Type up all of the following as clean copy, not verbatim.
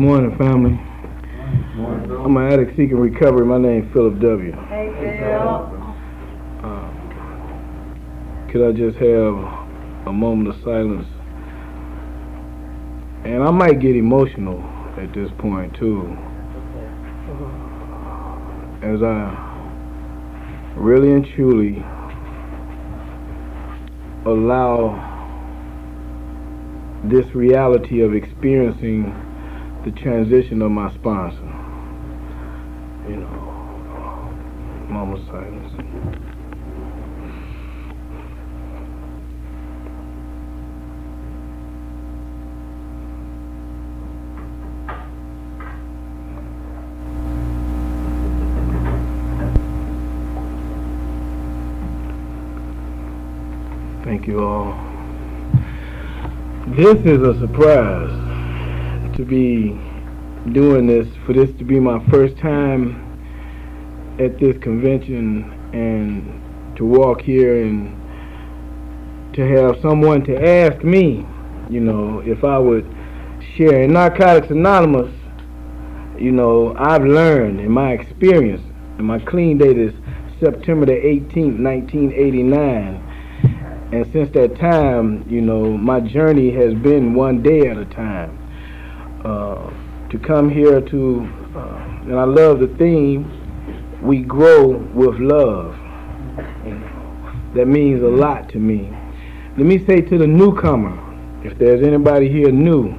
morning, family. Morning. I'm an addict seeking recovery. My name is Philip W. Hey, Phil. Could I just have a moment of silence? And I might get emotional at this point, too, as I really and truly allow this reality of experiencing the transition of my sponsor. You know, moment of silence. Thank you all. This is a surprise to be doing this, for this to be my first time at this convention, and to walk here and to have someone to ask me, you know, if I would share. In Narcotics Anonymous, you know, I've learned in my experience, and my clean date is September the 18th, 1989. And since that time, you know, my journey has been one day at a time. To come here to, and I love the theme, we grow with love. You know, that means a lot to me. Let me say to the newcomer, if there's anybody here new,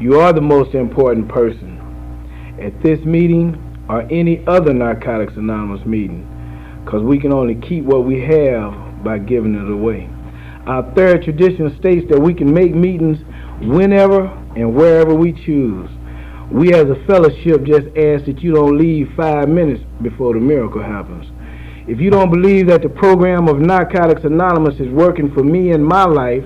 you are the most important person at this meeting or any other Narcotics Anonymous meeting, because we can only keep what we have by giving it away. Our third tradition states that we can make meetings whenever and wherever we choose. We as a fellowship just ask that you don't leave 5 minutes before the miracle happens. If you don't believe that the program of Narcotics Anonymous is working for me in my life,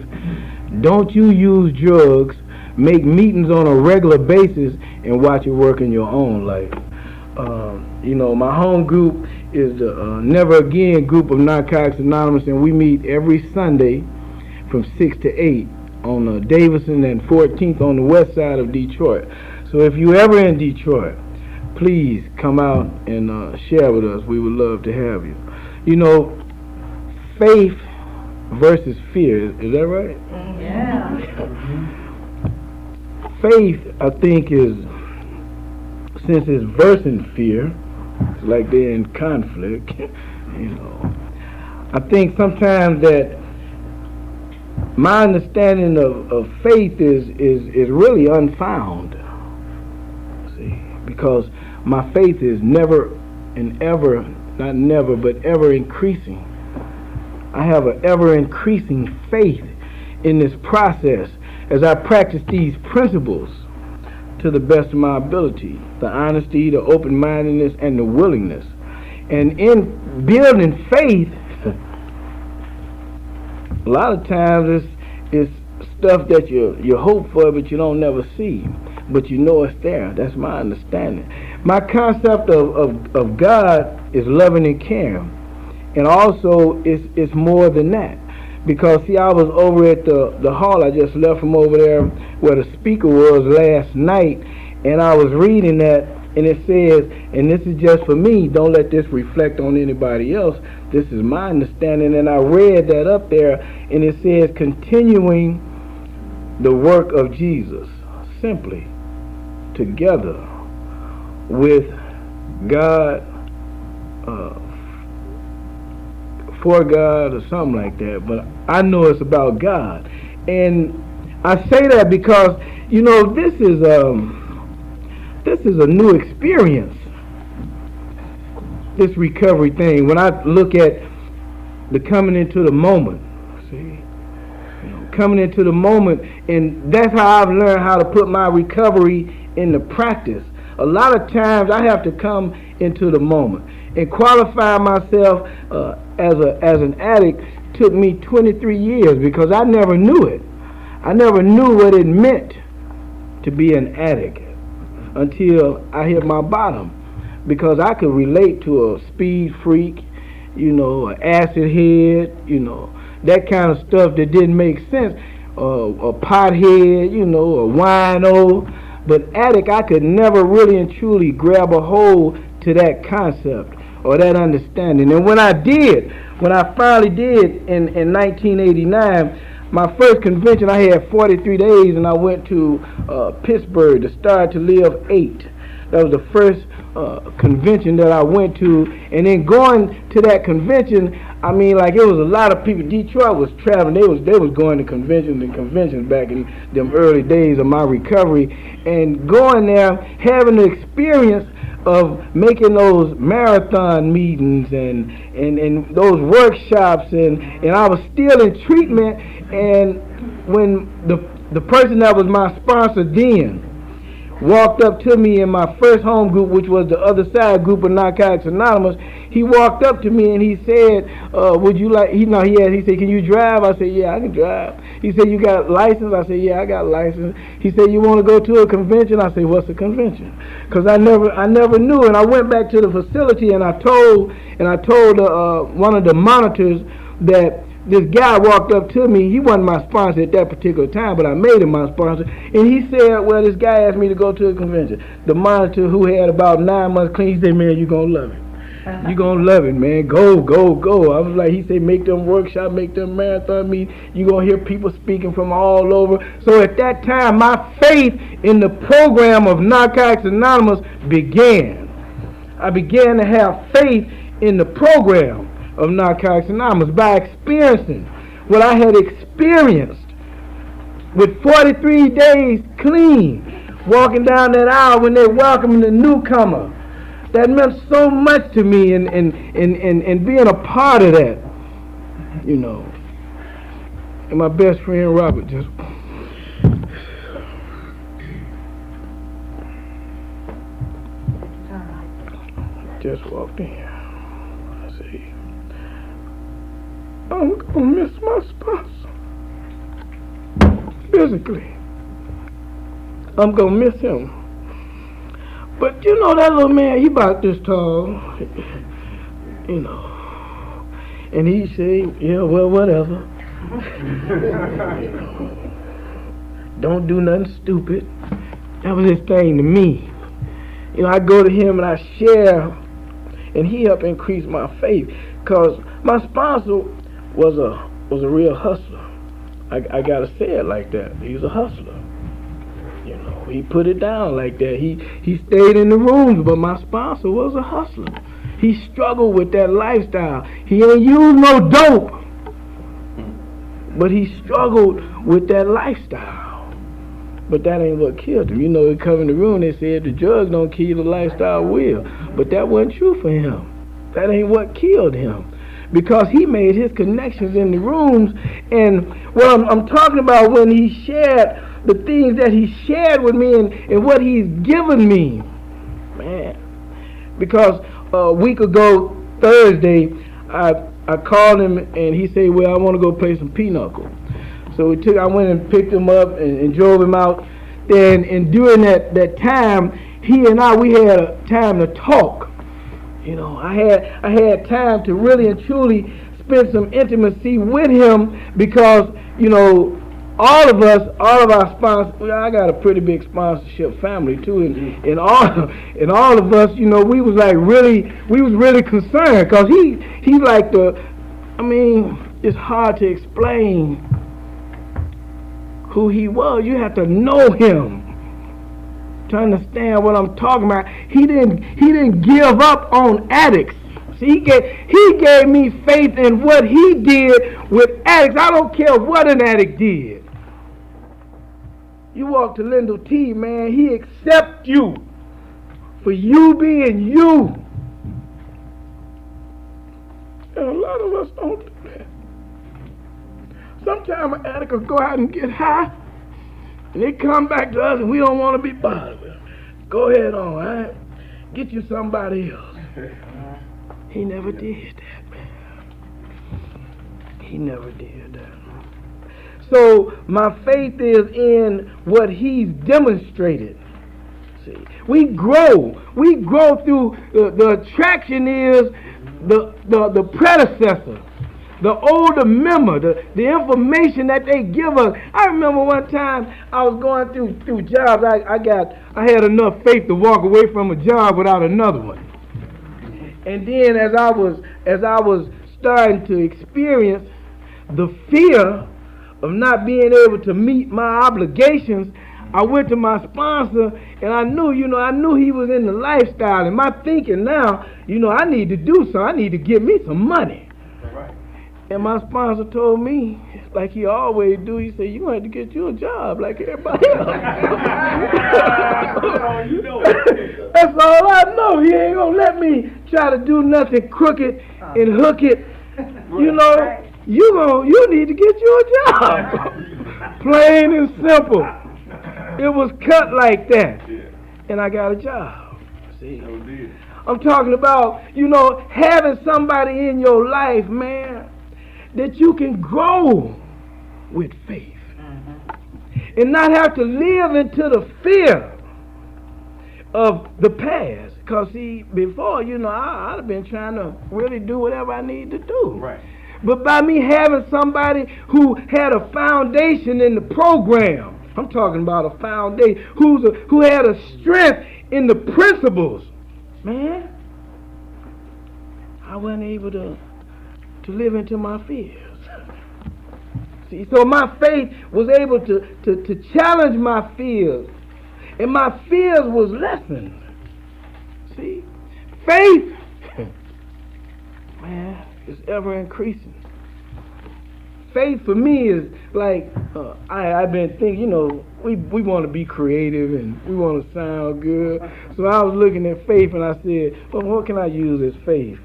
don't you use drugs, make meetings on a regular basis, and watch it work in your own life. You know, my home group is the Never Again group of Narcotics Anonymous, and we meet every Sunday from 6 to 8 on Davison and 14th on the west side of Detroit. So if you're ever in Detroit, please come out and share with us. We would love to have you. You know, faith versus fear, is that right? Yeah. Faith, I think, is, since it's versing fear, it's like they're in conflict, you know. I think sometimes that my understanding of faith is really unfound. See, because my faith is never and ever, not never, but ever increasing. I have an ever increasing faith in this process as I practice these principles to the best of my ability, the honesty, the open-mindedness, and the willingness. And in building faith, a lot of times it's stuff that you hope for, but you don't never see, but you know it's there. That's my understanding. My concept of God is loving and caring, and also it's more than that. Because, see, I was over at the hall. I just left from over there where the speaker was last night, and I was reading that, and it says, and this is just for me, don't let this reflect on anybody else, this is my understanding, and I read that up there, and it says, continuing the work of Jesus, simply, together with God, for God, or something like that, but I know it's about God. And I say that because, you know, this is a new experience, this recovery thing. When I look at the coming into the moment, see, you know, coming into the moment, and that's how I've learned how to put my recovery into practice. A lot of times I have to come into the moment, and qualify myself as an addict took me 23 years because I never knew it. I never knew what it meant to be an addict until I hit my bottom, because I could relate to a speed freak, you know, an acid head, you know, that kind of stuff that didn't make sense, a pothead, you know, a wino, But addict, I could never really and truly grab a hold to that concept or that understanding. And when I finally did in 1989, my first convention, I had 43 days, and I went to Pittsburgh to Start to Live 8. That was the first convention that I went to. And then going to that convention, I mean, like, it was a lot of people. Detroit was traveling. They was going to conventions and conventions back in them early days of my recovery. And going there, having the experience of making those marathon meetings and those workshops, and I was still in treatment. And when the person that was my sponsor then walked up to me in my first home group, which was the Other Side group of Narcotics Anonymous, he walked up to me and he said, would you like, he said, can you drive? I said, yeah, I can drive. He said, you got a license? I said, yeah, I got a license. He said, you want to go to a convention? I said, what's a convention? Because I never knew. And I went back to the facility and I told one of the monitors that this guy walked up to me. He wasn't my sponsor at that particular time, but I made him my sponsor. And he said, well, this guy asked me to go to a convention. The monitor, who had about 9 months clean, he said, man, you're going to love it. You're going to love it, man. Go. I was like, he said, make them workshops, make them marathon meetings. You're going to hear people speaking from all over. So at that time, my faith in the program of Narcotics Anonymous began. I began to have faith in the program of Narcotics Anonymous by experiencing what I had experienced with 43 days clean, walking down that aisle when they're welcoming the newcomer. That meant so much to me, and being a part of that, you know. And my best friend Robert just walked in. I see. I'm gonna miss my sponsor. Physically, I'm gonna miss him. But you know, that little man, he about this tall, you know. And he said, yeah, well, whatever. You know, don't do nothing stupid. That was his thing to me. You know, I go to him and I share, and he helped increase my faith. Because my sponsor was a real hustler. I gotta say it like that. He was a hustler. You know, he put it down like that. He stayed in the rooms, but my sponsor was a hustler. He struggled with that lifestyle. He ain't used no dope, but he struggled with that lifestyle. But that ain't what killed him. You know, he come in the room, they said the drugs don't kill you, the lifestyle will. But that wasn't true for him. That ain't what killed him. Because he made his connections in the rooms. And what I'm talking about, when he shared the things that he shared with me and what he's given me, man. Because a week ago, Thursday, I called him and he said, well, I want to go play some pinochle. So I went and picked him up and drove him out. Then, and during that time, he and we had a time to talk. You know, I had time to really and truly spend some intimacy with him because, you know, all of our sponsors, I got a pretty big sponsorship family too, and all of us, you know, we was really concerned because he's like it's hard to explain who he was. You have to know him to understand what I'm talking about. He didn't give up on addicts. See, he gave me faith in what he did with addicts. I don't care what an addict did. You walk to Lindell T, man, he accepts you for you being you. And a lot of us don't do that. Sometimes an addict will go out and get high, and they come back to us and we don't want to be bothered with them. Go ahead on, all right? Get you somebody else. He never did that, man. He never did that. So my faith is in what he's demonstrated. See, we grow through the attraction is the predecessor. the older member, the information that they give us. I remember one time I was going through jobs. I had enough faith to walk away from a job without another one. And then as I was starting to experience the fear of not being able to meet my obligations, I went to my sponsor, and I knew he was in the lifestyle. And my thinking now, I need to do something. I need to get me some money. Right. And my sponsor told me, like he always do, he said, "You have to get you a job like everybody else." That's all I know. He ain't gonna let me try to do nothing crooked and hook it. You need to get you a job. Plain and simple. It was cut like that. And I got a job. See? I'm talking about, having somebody in your life, man, that you can grow with faith. And not have to live into the fear of the past. Because, see, before, I'd have been trying to really do whatever I need to do. Right. But by me having somebody who had a foundation in the program, I'm talking about a foundation, who had a strength in the principles, man, I wasn't able to live into my fears. See, so my faith was able to challenge my fears, and my fears was lessened. See, faith, man, is ever increasing. Faith for me is like, I've been thinking, we want to be creative and we want to sound good. So I was looking at faith and I said, well, what can I use as faith?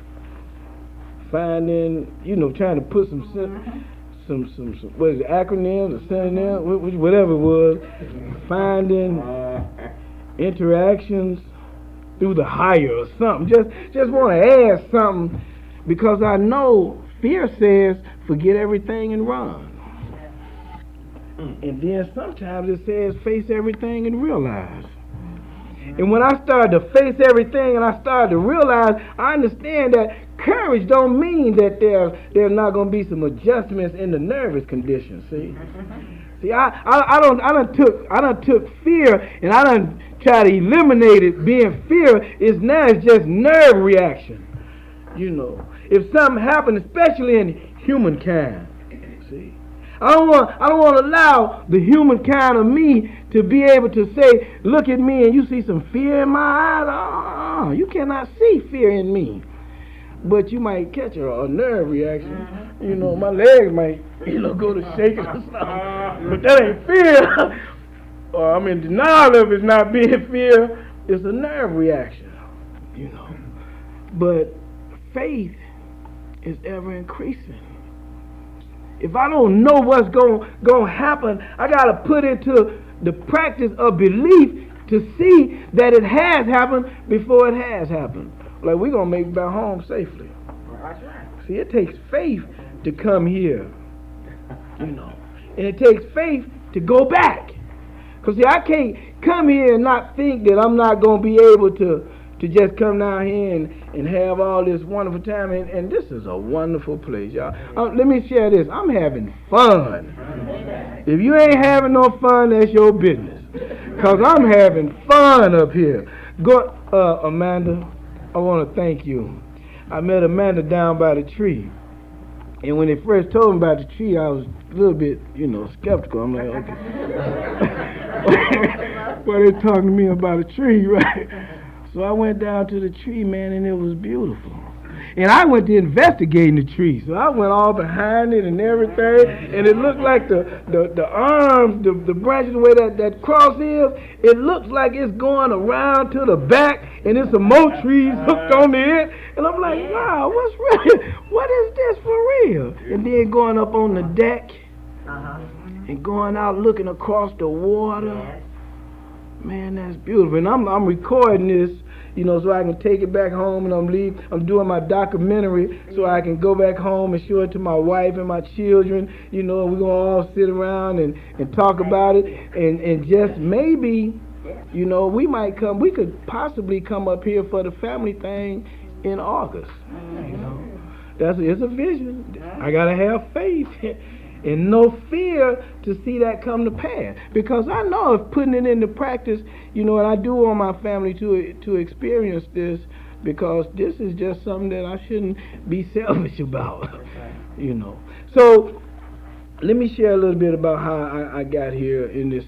Finding, trying to put some what is it, acronyms or synonyms, whatever it was. Finding interactions through the higher or something. Just want to add something because I know fear says forget everything and run. And then sometimes it says face everything and realize. And when I started to face everything and I started to realize, I understand that courage don't mean that there's not going to be some adjustments in the nervous condition. See, I done took fear and I done try to eliminate it being fear. It's just nerve reaction. If something happens, especially in humankind, see, I don't want to allow the humankind of me to be able to say, look at me and you see some fear in my eyes. You cannot see fear in me. But you might catch a nerve reaction. My legs might, go to shaking or something. But that ain't fear. Or I'm in denial of it not being fear. It's a nerve reaction. But faith is ever increasing. If I don't know what's going to happen, I got to put into the practice of belief to see that it has happened before it has happened. Like we're going to make it back home safely. That's right. See, it takes faith to come here, And it takes faith to go back. Because, see, I can't come here and not think that I'm not going to be able to just come down here and have all this wonderful time. And this is a wonderful place, y'all. Let me share this. I'm having fun. If you ain't having no fun, that's your business. Because I'm having fun up here. Amanda, I want to thank you. I met Amanda down by the tree. And when they first told me about the tree, I was a little bit, skeptical. I'm like, okay. Well, they're talking to me about a tree, right? So I went down to the tree, man, and it was beautiful. And I went to investigating the tree. So I went all behind it and everything. And it looked like the arms, the branches, the way that cross is, it looks like it's going around to the back. And there's some more trees hooked on the end. And I'm like, wow, what is this for real? And then going up on the deck and going out looking across the water. Man, that's beautiful. And I'm recording this, so I can take it back home, and I'm doing my documentary so I can go back home and show it to my wife and my children. We're going to all sit around and talk about it. And just maybe, we could possibly come up here for the family thing in August. It's a vision. I gotta have faith and no fear to see that come to pass. Because I know if putting it into practice, and I do want my family to experience this, because this is just something that I shouldn't be selfish about. So let me share a little bit about how I got here in these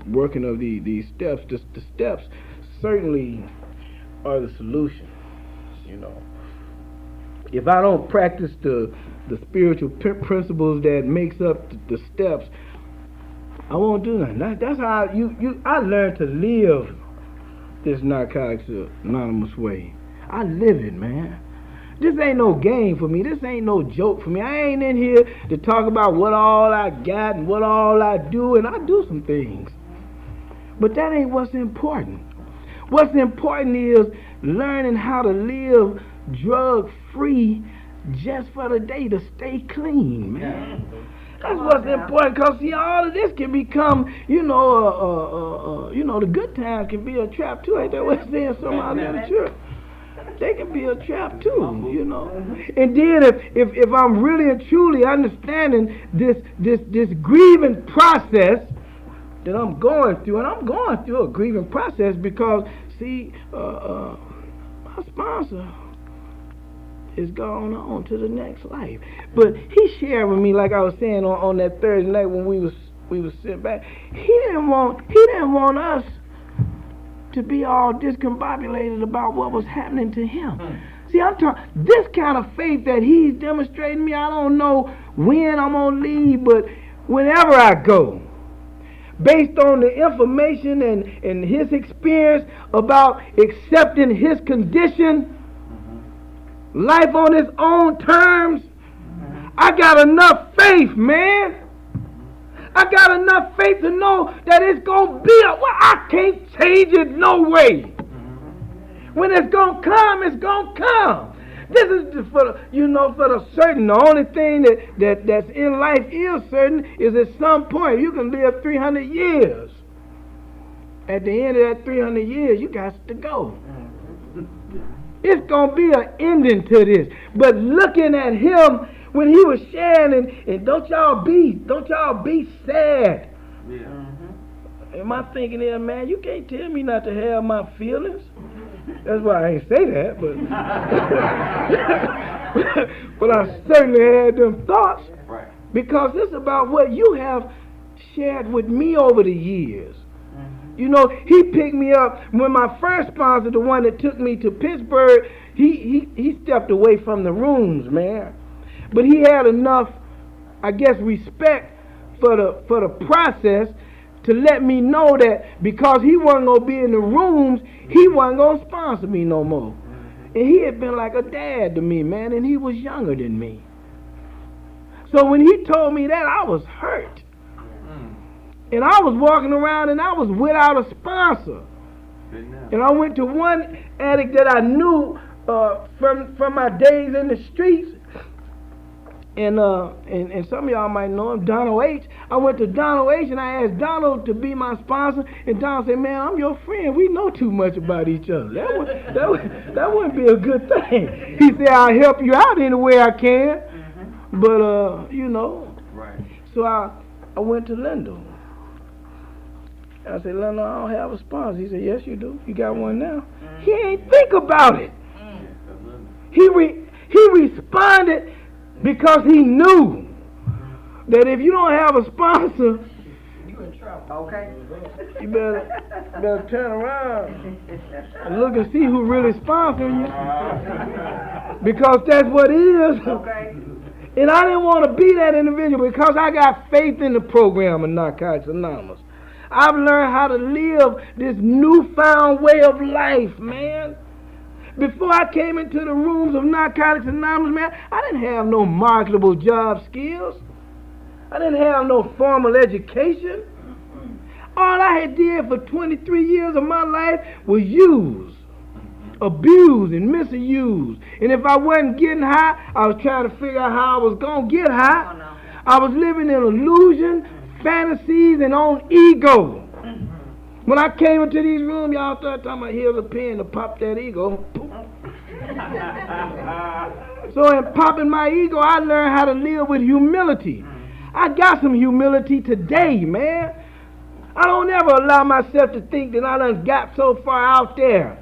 working of these steps. The steps certainly are the solution. If I don't practice the spiritual principles that makes up the steps, I won't do nothing. That's how I learned to live this Narcotics Anonymous way. I live it, man. This ain't no game for me. This ain't no joke for me. I ain't in here to talk about what all I got and what all I do, and I do some things. But that ain't what's important. What's important is learning how to live drug-free just for the day, to stay clean, man. That's what's important, because see, all of this can become, the good times can be a trap too. Ain't that what I'm saying? Somebody in the church. They can be a trap too, And then if I'm really and truly understanding this grieving process that I'm going through, and I'm going through a grieving process because, see, my sponsor is gone on to the next life. But he shared with me, like I was saying on that Thursday night when we was sitting back, he didn't want us to be all discombobulated about what was happening to him. See, I'm talking this kind of faith that he's demonstrating me. I don't know when I'm gonna leave, but whenever I go, based on the information and his experience about accepting his condition, life on his own terms, I got enough faith, man. I got enough faith to know that it's going to be I can't change it no way. When it's going to come, it's going to come. This is for the certain. The only thing that's in life is certain is at some point you can live 300 years. At the end of that 300 years, you got to go. It's going to be an ending to this. But looking at him when he was sharing, and don't y'all be sad. Yeah. And my thinking is, man, you can't tell me not to have my feelings. That's why I ain't say that, but I certainly had them thoughts. Right. Because it's about what you have shared with me over the years. He picked me up when my first sponsor, the one that took me to Pittsburgh, he stepped away from the rooms, man. But he had enough, I guess, respect for the process to let me know that because he wasn't going to be in the rooms, he wasn't going to sponsor me no more. And he had been like a dad to me, man, and he was younger than me. So when he told me that, I was hurt. And I was walking around and I was without a sponsor. And I went to one addict that I knew from my days in the streets. And some of y'all might know him, Donald H. I went to Donald H. and I asked Donald to be my sponsor. And Donald said, man, I'm your friend. We know too much about each other. That wouldn't be a good thing. He said, I'll help you out any way I can. But, Right. So I went to Lindell. I said, Lindell, I don't have a sponsor. He said, yes, you do. You got one now. He ain't think about it. He responded because he knew that if you don't have a sponsor, you in trouble. Okay. You better turn around and look and see who really sponsoring you. Because that's what it is. Okay. And I didn't want to be that individual because I got faith in the program of Narcotics Anonymous. I've learned how to live this newfound way of life, man. Before I came into the rooms of Narcotics Anonymous, man, I didn't have no marketable job skills. I didn't have no formal education. All I had did for 23 years of my life was use, abuse, and misuse. And if I wasn't getting high, I was trying to figure out how I was going to get high. I was living in illusion, fantasies, and on ego. When I came into these rooms, y'all started talking about here's a pen to pop that ego. So in popping my ego, I learned how to live with humility. I got some humility today, man. I don't ever allow myself to think that I done got so far out there,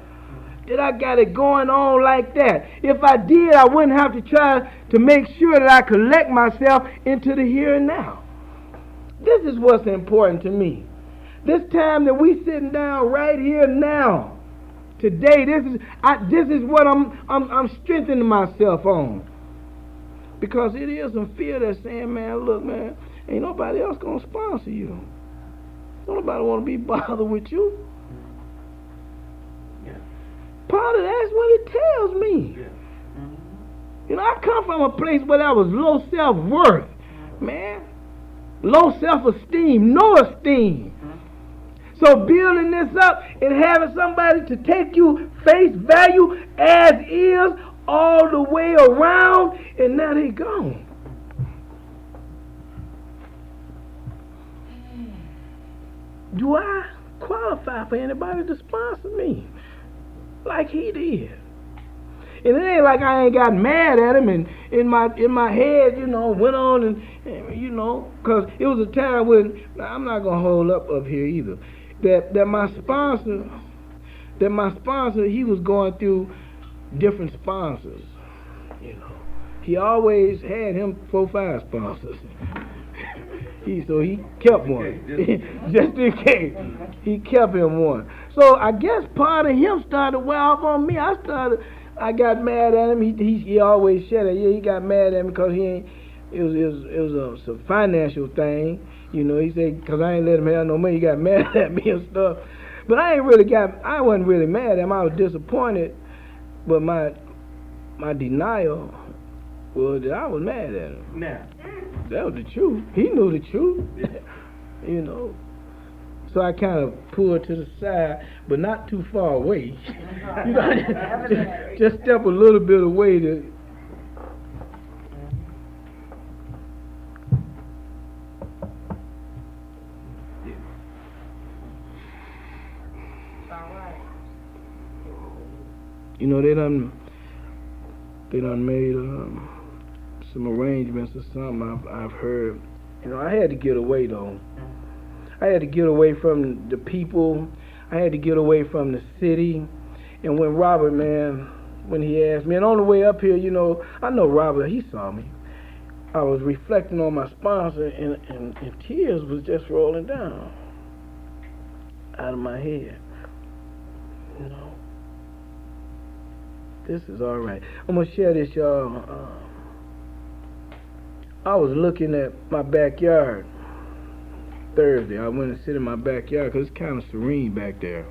that I got it going on like that. If I did, I wouldn't have to try to make sure that I collect myself into the here and now. This is what's important to me. This time that we sitting down right here now, today, this is what I'm strengthening myself on. Because it is some fear that's saying, man, look, man, ain't nobody else gonna sponsor you. Don't nobody want to be bothered with you. Yeah. Part of that's what it tells me. Yeah. You know, I come from a place where that was low self-worth, man. Low self-esteem, no esteem. So building this up and having somebody to take you face value as is all the way around, and now they gone. Do I qualify for anybody to sponsor me like he did? And it ain't like I ain't got mad at him and in my head, you know, went on and you know, because it was a time when, I'm not going to hold up here either, that my sponsor, he was going through different sponsors, you know. He always had him 4-5 sponsors. So he kept one. Just in case. He kept him one. So I guess part of him started to wear off on me. I got mad at him. He always said it. Yeah, he got mad at me because it was a financial thing. You know, he said, because I ain't let him have no money, he got mad at me and stuff. But I wasn't really mad at him. I was disappointed. But my denial was that I was mad at him. Now. That was the truth. He knew the truth. You know. So I kind of pulled to the side, but not too far away. You know, just step a little bit away to. You know, they done made some arrangements or something I've heard. You know, I had to get away though. I had to get away from the people. I had to get away from the city. And when Robert, man, when he asked me, and on the way up here, you know, I know Robert, he saw me. I was reflecting on my sponsor, and tears was just rolling down out of my head. You know, this is all right. I'm going to share this, y'all. I was looking at my backyard Thursday. I went and sit in my backyard because it's kind of serene back there.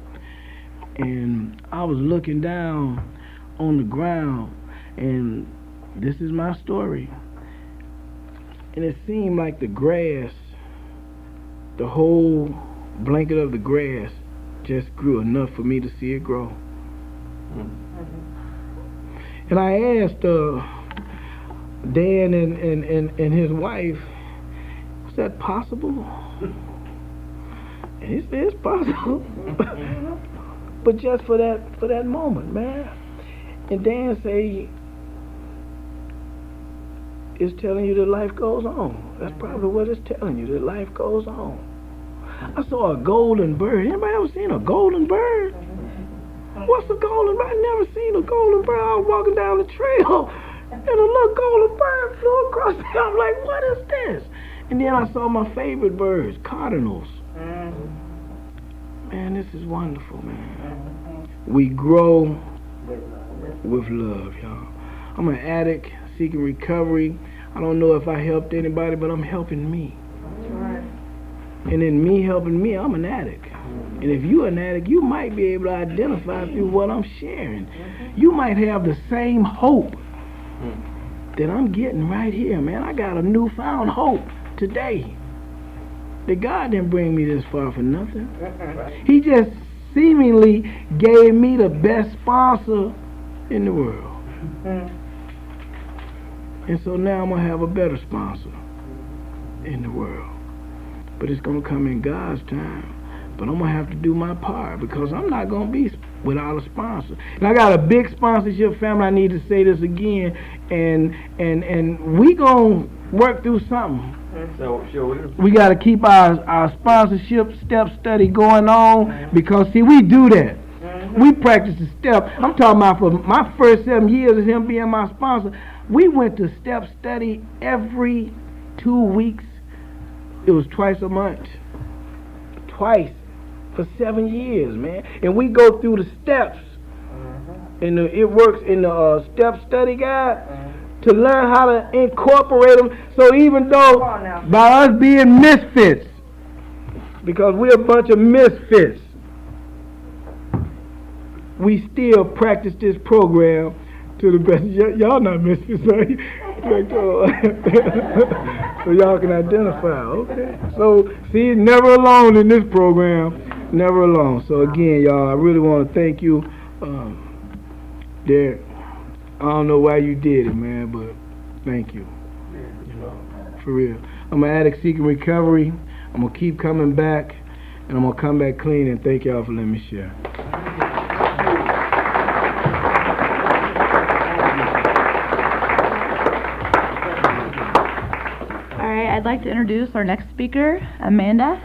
And I was looking down on the ground, and this is my story. And it seemed like the grass, the whole blanket of the grass, just grew enough for me to see it grow. And I asked Dan and his wife, was that possible? And he said, it's possible. But just for that moment, man. And Dan say, it's telling you that life goes on. That's probably what it's telling you, that life goes on. I saw a golden bird. Anybody ever seen a golden bird? What's a golden bird? I never seen a golden bird. I was walking down the trail, and a little golden bird flew across there. I'm like, what is this? And then I saw my favorite birds, cardinals. Man, this is wonderful, man. We grow with love, y'all. I'm an addict seeking recovery. I don't know if I helped anybody, but I'm helping me. And in me helping me, I'm an addict. And if you're an addict, you might be able to identify through what I'm sharing. You might have the same hope that I'm getting right here, man. I got a newfound hope today. That God didn't bring me this far for nothing. He just seemingly gave me the best sponsor in the world. And so now I'm going to have a better sponsor in the world. But it's going to come in God's time. But I'm going to have to do my part because I'm not going to be without a sponsor. And I got a big sponsorship family. I need to say this again, and we gonna work through something. So sure. We got to keep our sponsorship step study going on, because see, we do that. We practice the step. I'm talking about for my first 7 years of him being my sponsor. We went to step study every 2 weeks. It was twice a month. Twice for 7 years, man. And we go through the steps. And it works in the step study guide to learn how to incorporate them. So even though by us being misfits, because we're a bunch of misfits, we still practice this program to the best. Y'all not misfits, are you? So y'all can identify. Okay. So see, never alone in this program. Never alone. So again, y'all, I really want to thank you, Derek. I don't know why you did it, man, but thank you. For real. I'm an addict seeking recovery. I'm going to keep coming back, and I'm going to come back clean, and thank y'all for letting me share. All right, I'd like to introduce our next speaker, Amanda.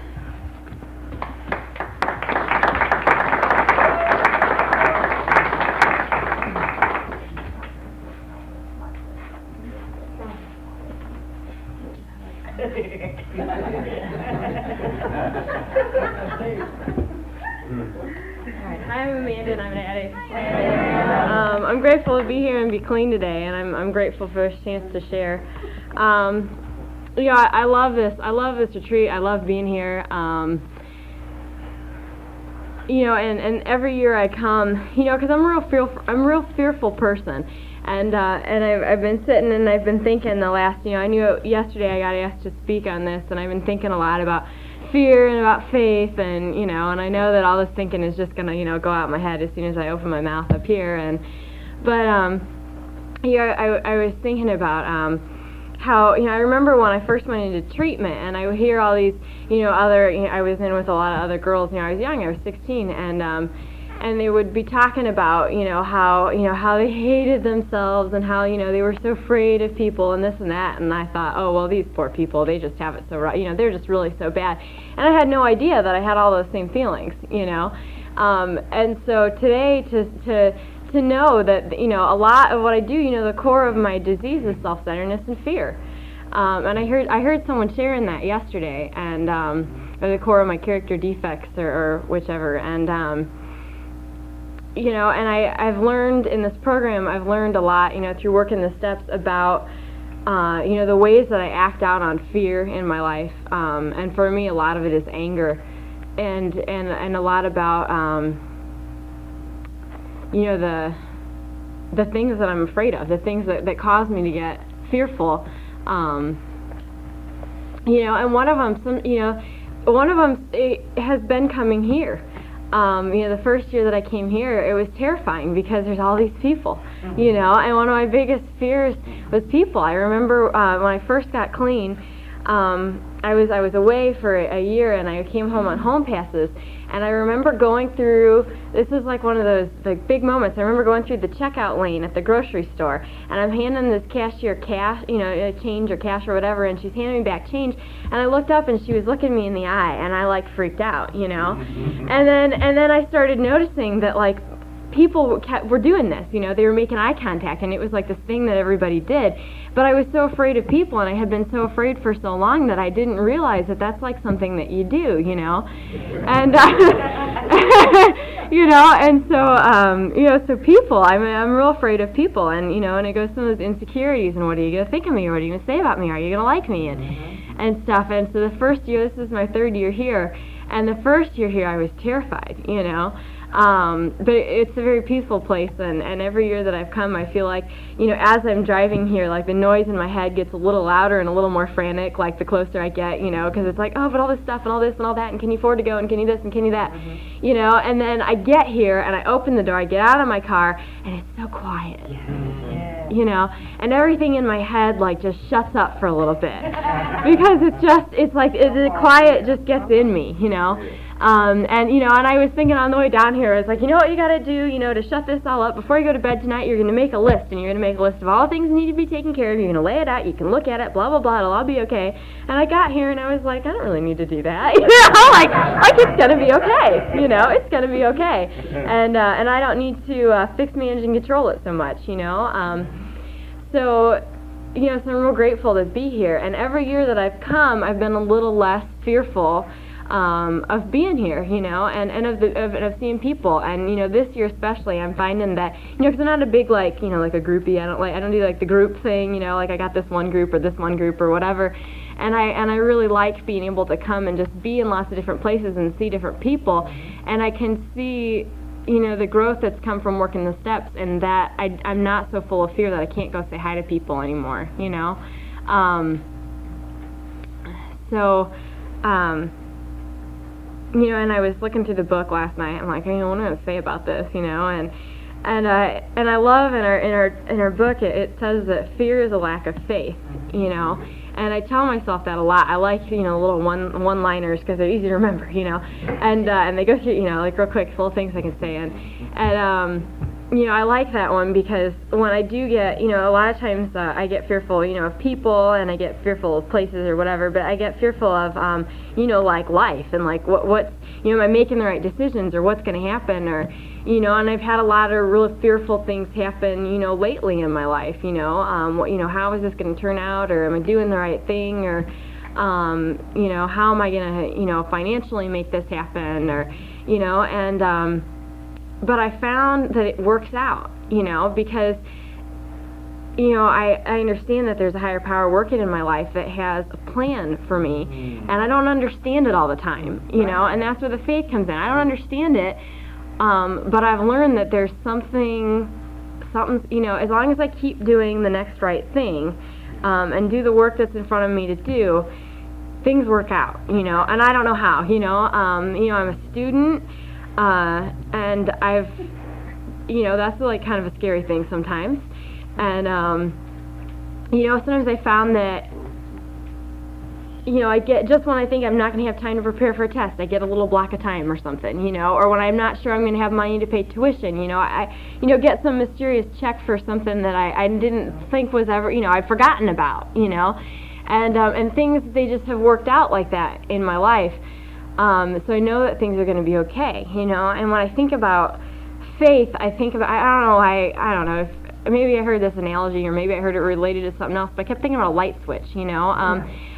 Hi, I'm Amanda, and I'm an addict. I'm grateful to be here and be clean today, and I'm grateful for this chance to share. I love this. I love this retreat. I love being here. And every year I come, because I'm a real fearful person. And I've been sitting and I've been thinking the last, I knew yesterday I got asked to speak on this, and I've been thinking a lot about fear and about faith, and and I know that all this thinking is just gonna go out my head as soon as I open my mouth up here. I was thinking about how I remember when I first went into treatment, and I would hear all these I was in with a lot of other girls. I was young, I was 16, and they would be talking about how they hated themselves, and how they were so afraid of people and this and that. And I thought, oh well, these poor people, they just have it so right, they're just really so bad. And I had no idea that I had all those same feelings, and so today to know that a lot of what I do, the core of my disease is self-centeredness and fear. And I heard someone sharing that yesterday, and or the core of my character defects, or whichever. And and I've learned in this program, I've learned a lot, through working the steps about, the ways that I act out on fear in my life. And for me, a lot of it is anger, and a lot about, the things that I'm afraid of, the things that cause me to get fearful. And one of them, it has been coming here. The first year that I came here, it was terrifying because there's all these people, and one of my biggest fears was people. I remember when I first got clean, I was away for a year, and I came home on home passes, and I remember going through, this is like one of those big moments, I remember going through the checkout lane at the grocery store, and I'm handing this cashier cash, change or cash or whatever, and she's handing me back change, and I looked up and she was looking me in the eye, and I freaked out, and then I started noticing that people were doing this, they were making eye contact, and it was this thing that everybody did. But I was so afraid of people, and I had been so afraid for so long that I didn't realize that that's something that you do, and and so so people, I'm real afraid of people, and and it goes to those insecurities, and what are you gonna think of me, or what are you gonna say about me, are you gonna like me, and stuff. And so the first year, this is my third year here, and the first year here I was terrified, but it's a very peaceful place, and every year that I've come, I feel like, as I'm driving here, the noise in my head gets a little louder and a little more frantic, the closer I get, because it's oh, but all this stuff and all this and all that, and can you afford to go, and can you this and can you that, and then I get here, and I open the door, I get out of my car, and it's so quiet, and everything in my head, just shuts up for a little bit, because the quiet just gets in me, And, you know, and I was thinking on the way down here, I was like, you know what you gotta do, you know, to shut this all up, before you go to bed tonight, you're gonna make a list, and you're gonna make a list of all the things that need to be taken care of, you're gonna lay it out, you can look at it, blah, blah, blah, it'll all be okay. And I got here, and I was like, I don't really need to do that, you know, like it's gonna be okay, you know, it's gonna be okay. And I don't need to, fix, manage, and control it so much, you know. So I'm real grateful to be here, and every year that I've come, I've been a little less fearful of being here, you know, and of seeing people. And, you know, this year especially, I'm finding that, you know, because I'm not a big, like, you know, like a groupie. I don't do, like, the group thing, you know, like I got this one group or whatever. And I really like being able to come and just be in lots of different places and see different people. And I can see, you know, the growth that's come from working the steps, and that I'm not so full of fear that I can't go say hi to people anymore, you know. You know, and I was looking through the book last night. I'm like, I don't know what to say about this, you know, and I love in our book it says that fear is a lack of faith, you know, and I tell myself that a lot. I like, you know, little one-liners because they're easy to remember, you know, and they go through, you know, like real quick, little things I can say, and you know, I like that one because when I do get, you know, a lot of times I get fearful, you know, of people, and I get fearful of places or whatever, but I get fearful of, you know, like life, and like what, you know, am I making the right decisions, or what's going to happen, or, you know, and I've had a lot of real fearful things happen, you know, lately in my life, you know, you know, how is this going to turn out, or am I doing the right thing, or, you know, how am I going to, you know, financially make this happen, or, you know, and, but I found that it works out, you know, because, you know, I understand that there's a higher power working in my life that has a plan for me, and I don't understand it all the time, you know, and that's where the faith comes in. I don't understand it, but I've learned that there's something, you know, as long as I keep doing the next right thing, and do the work that's in front of me to do, things work out, you know, and I don't know how, you know, I'm a student, and I've, you know, that's like kind of a scary thing sometimes, and, you know, sometimes I found that, you know, I get, just when I think I'm not going to have time to prepare for a test, I get a little block of time or something, you know, or when I'm not sure I'm going to have money to pay tuition, you know, I get some mysterious check for something that I didn't think was ever, you know, I've forgotten about, you know, and things, they just have worked out like that in my life. So I know that things are going to be okay, you know, and when I think about faith, I think about, I don't know, if maybe I heard this analogy, or maybe I heard it related to something else, but I kept thinking about a light switch, you know.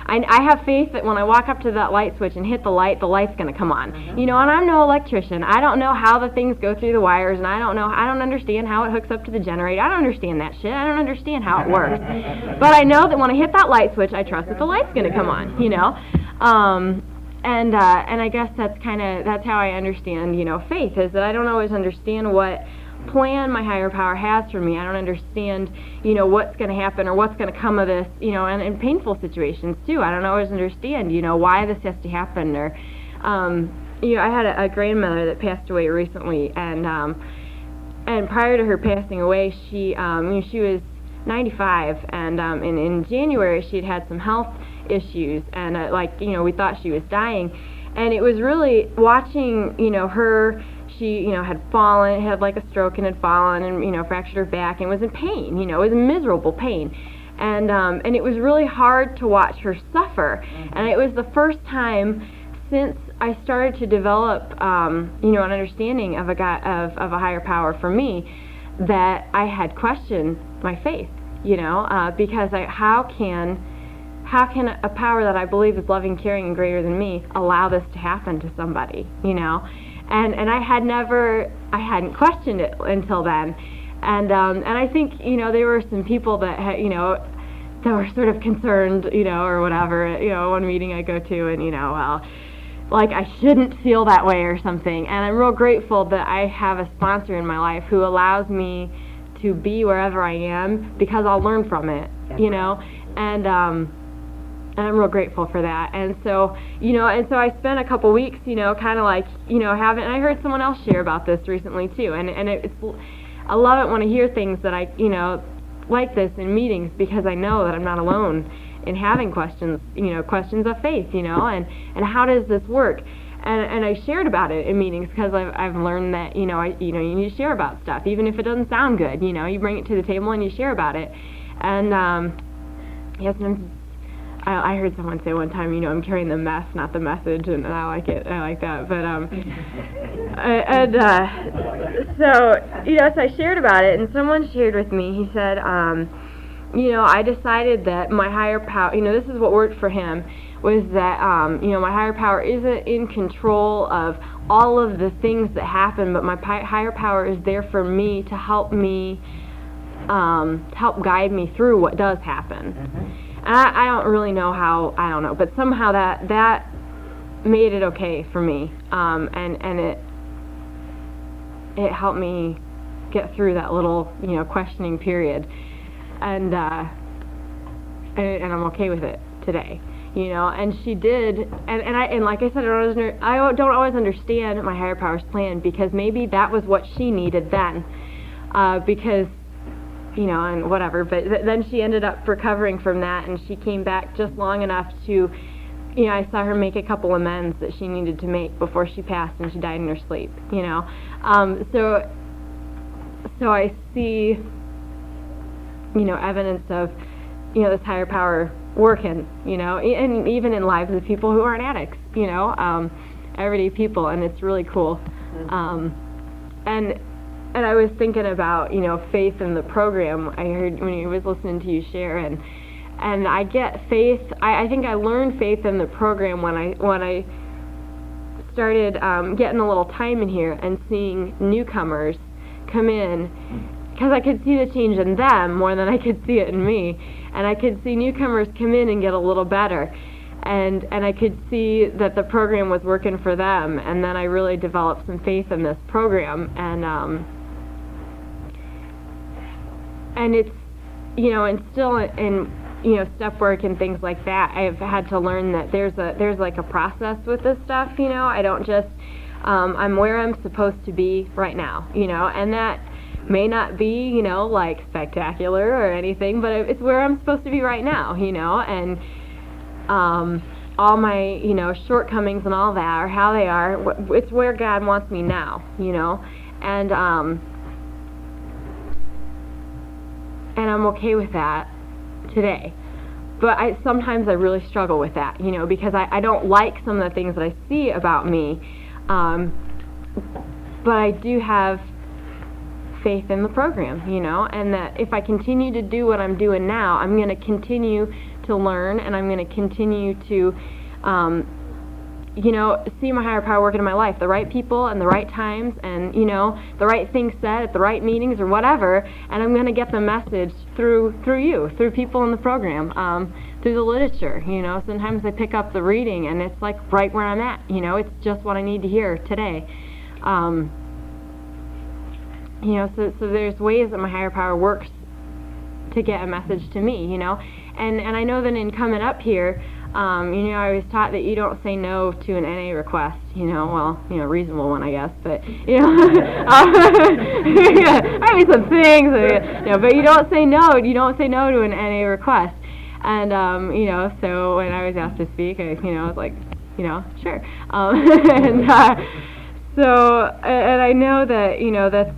I have faith that when I walk up to that light switch and hit the light's going to come on, you know, and I'm no electrician. I don't know how the things go through the wires, and I don't understand how it hooks up to the generator. I don't understand that shit. I don't understand how it works. But I know that when I hit that light switch, I trust that the light's going to come on, you know. And I guess that's how I understand, you know, faith, is that I don't always understand what plan my higher power has for me. I don't understand, you know, what's going to happen or what's going to come of this, you know, and in painful situations too. I don't always understand, you know, why this has to happen, or, you know, I had a grandmother that passed away recently, and prior to her passing away, she, you know, she was 95, and in January she had some health issues, and like, you know, we thought she was dying, and it was really watching, you know, her, she, you know, had like a stroke and had fallen, and, you know, fractured her back and was in pain, you know, it was miserable pain, and it was really hard to watch her suffer, and it was the first time since I started to develop, you know, an understanding of a higher power for me, that I had questioned my faith, you know, because how can a power that I believe is loving, caring, and greater than me allow this to happen to somebody, you know? And I hadn't questioned it until then. And I think, you know, there were some people that had, you know, that were sort of concerned, you know, or whatever, you know, one meeting I go to, and, you know, well, like I shouldn't feel that way or something. And I'm real grateful that I have a sponsor in my life who allows me to be wherever I am, because I'll learn from it, you know, and I'm real grateful for that. And so, you know, and so I spent a couple weeks, you know, kind of like, you know, and I heard someone else share about this recently too, and I love it when I hear things that I, you know, like this in meetings, because I know that I'm not alone in having questions, you know, questions of faith, you know, and how does this work? and I shared about it in meetings because I've learned that you need to share about stuff even if it doesn't sound good. You bring it to the table and you share about it. And sometimes I heard someone say one time, I'm carrying the mess, not the message, and I like it. I like that. But so I shared about it, and someone shared with me. He said, I decided that my higher power. This is what worked for him. Was that my higher power isn't in control of all of the things that happen, but my higher power is there for me to help me, help guide me through what does happen. And I don't really know how, I don't know, but somehow that made it okay for me, and it helped me get through that little questioning period, and I'm okay with it today. And she did, and like I said, I don't always understand my higher power's plan, because maybe that was what she needed then, because, and whatever, but then she ended up recovering from that, and she came back just long enough to, I saw her make a couple amends that she needed to make before she passed, and she died in her sleep, so I see, evidence of, this higher power working, and even in lives of people who aren't addicts, everyday people, and it's really cool. And I was thinking about, faith in the program. I heard when I was listening to you share, and I get faith. I think I learned faith in the program when I started getting a little time in here and seeing newcomers come in, because I could see the change in them more than I could see it in me. And I could see newcomers come in and get a little better, and I could see that the program was working for them, and then I really developed some faith in this program, and it's, and still in, step work and things like that, I've had to learn that there's like a process with this stuff, I don't just, I'm where I'm supposed to be right now, and that may not be, like spectacular or anything, but it's where I'm supposed to be right now, and all my, shortcomings and all that are how they are. It's where God wants me now, and I'm okay with that today. But sometimes I really struggle with that, because I don't like some of the things that I see about me, but I do have faith in the program, and that if I continue to do what I'm doing now, I'm going to continue to learn, and I'm going to continue to, see my higher power working in my life, the right people and the right times, and, the right things said at the right meetings or whatever, and I'm going to get the message through you, through people in the program, through the literature, sometimes I pick up the reading, and it's like right where I'm at, it's just what I need to hear today. So there's ways that my higher power works to get a message to me, and I know that in coming up here, I was taught that you don't say no to an NA request, reasonable one, I guess, but, I mean some things, but you don't say no to an NA request, and, so when I was asked to speak, I was like, sure, and I know that, that's,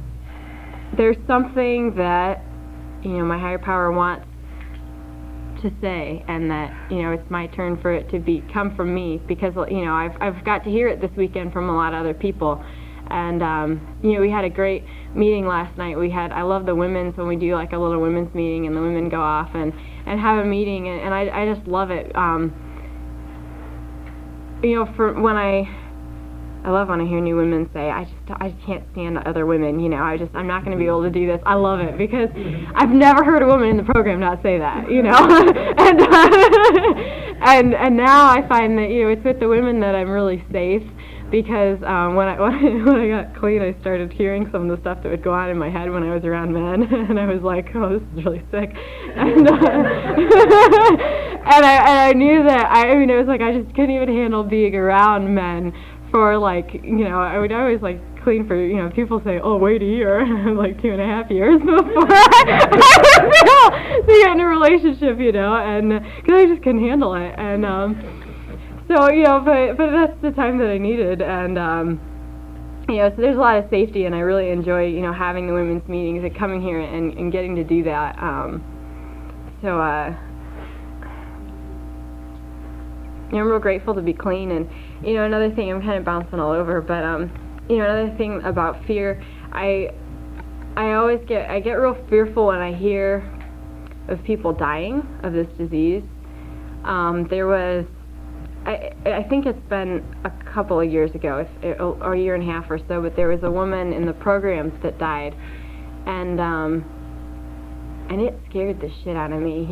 there's something that, my higher power wants to say, and that, it's my turn for it to come from me, because, I've got to hear it this weekend from a lot of other people, and, we had a great meeting last night. I love the women's, when we do like a little women's meeting, and the women go off and have a meeting, and I just love it, I love when I hear new women say, I can't stand other women, I'm not going to be able to do this. I love it, because I've never heard a woman in the program not say that, and now I find that, it's with the women that I'm really safe, because when I got clean, I started hearing some of the stuff that would go on in my head when I was around men, and I was like, oh, this is really sick, and I knew that, it was like I just couldn't even handle being around men for like, I would always like clean for, people say, oh, wait a year, like 2.5 years before I get in a relationship, and because I just couldn't handle it, and So, but that's the time that I needed, and, so there's a lot of safety, and I really enjoy, having the women's meetings and coming here and getting to do that. I'm real grateful to be clean, and, another thing, I'm kind of bouncing all over, but, another thing about fear, I get real fearful when I hear of people dying of this disease. There was, I think it's been a couple of years ago, or a year and a half or so, but there was a woman in the programs that died, and it scared the shit out of me,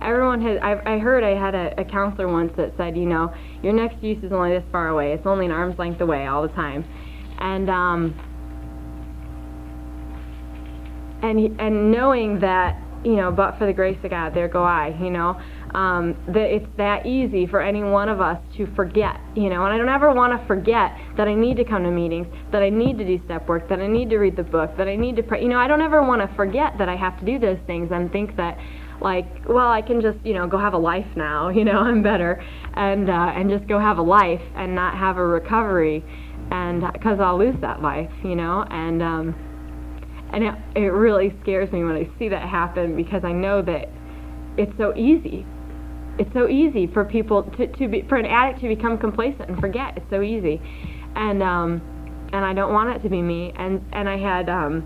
Everyone I heard I had a counselor once that said, your next use is only this far away. It's only an arm's length away all the time. And knowing that, but for the grace of God, there go I, that it's that easy for any one of us to forget, and I don't ever want to forget that I need to come to meetings, that I need to do step work, that I need to read the book, that I need to pray, I don't ever want to forget that I have to do those things and think that, I can just, go have a life now, I'm better, and just go have a life and not have a recovery, and, because I'll lose that life, and it really scares me when I see that happen, because I know that it's so easy. It's so easy for people for an addict to become complacent and forget. It's so easy, and I don't want it to be me. And I had, so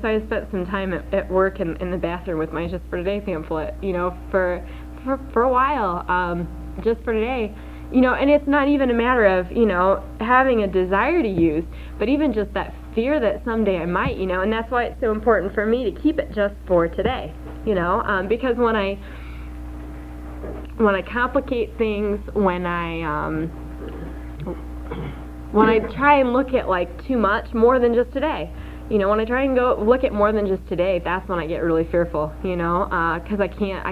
I spent some time at work in the bathroom with my Just for Today pamphlet, for a while, just for today, and it's not even a matter of, having a desire to use, but even just that fear that someday I might, and that's why it's so important for me to keep it just for today, because when I complicate things, when I try and look at too much, more than just today, when I try and go look at more than just today, that's when I get really fearful, because I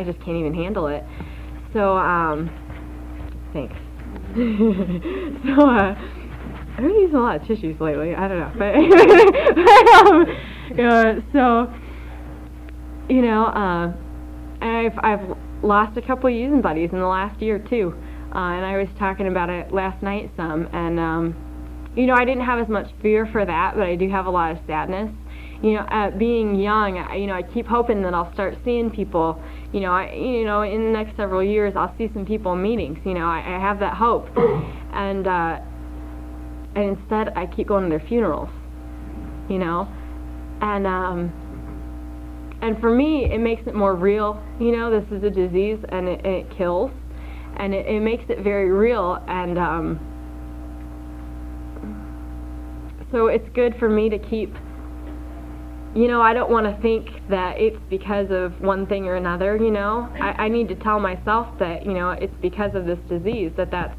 just can't even handle it. So, thanks. So, I've been using a lot of tissues lately. I don't know, I've lost a couple of using buddies in the last year too, and I was talking about it last night some, and I didn't have as much fear for that, but I do have a lot of sadness. Being young, I keep hoping that I'll start seeing people. In the next several years, I'll see some people in meetings. I have that hope, and instead I keep going to their funerals. And for me, it makes it more real. This is a disease, and it kills, and it makes it very real, and so it's good for me to keep, I don't want to think that it's because of one thing or another, I need to tell myself that, it's because of this disease, that's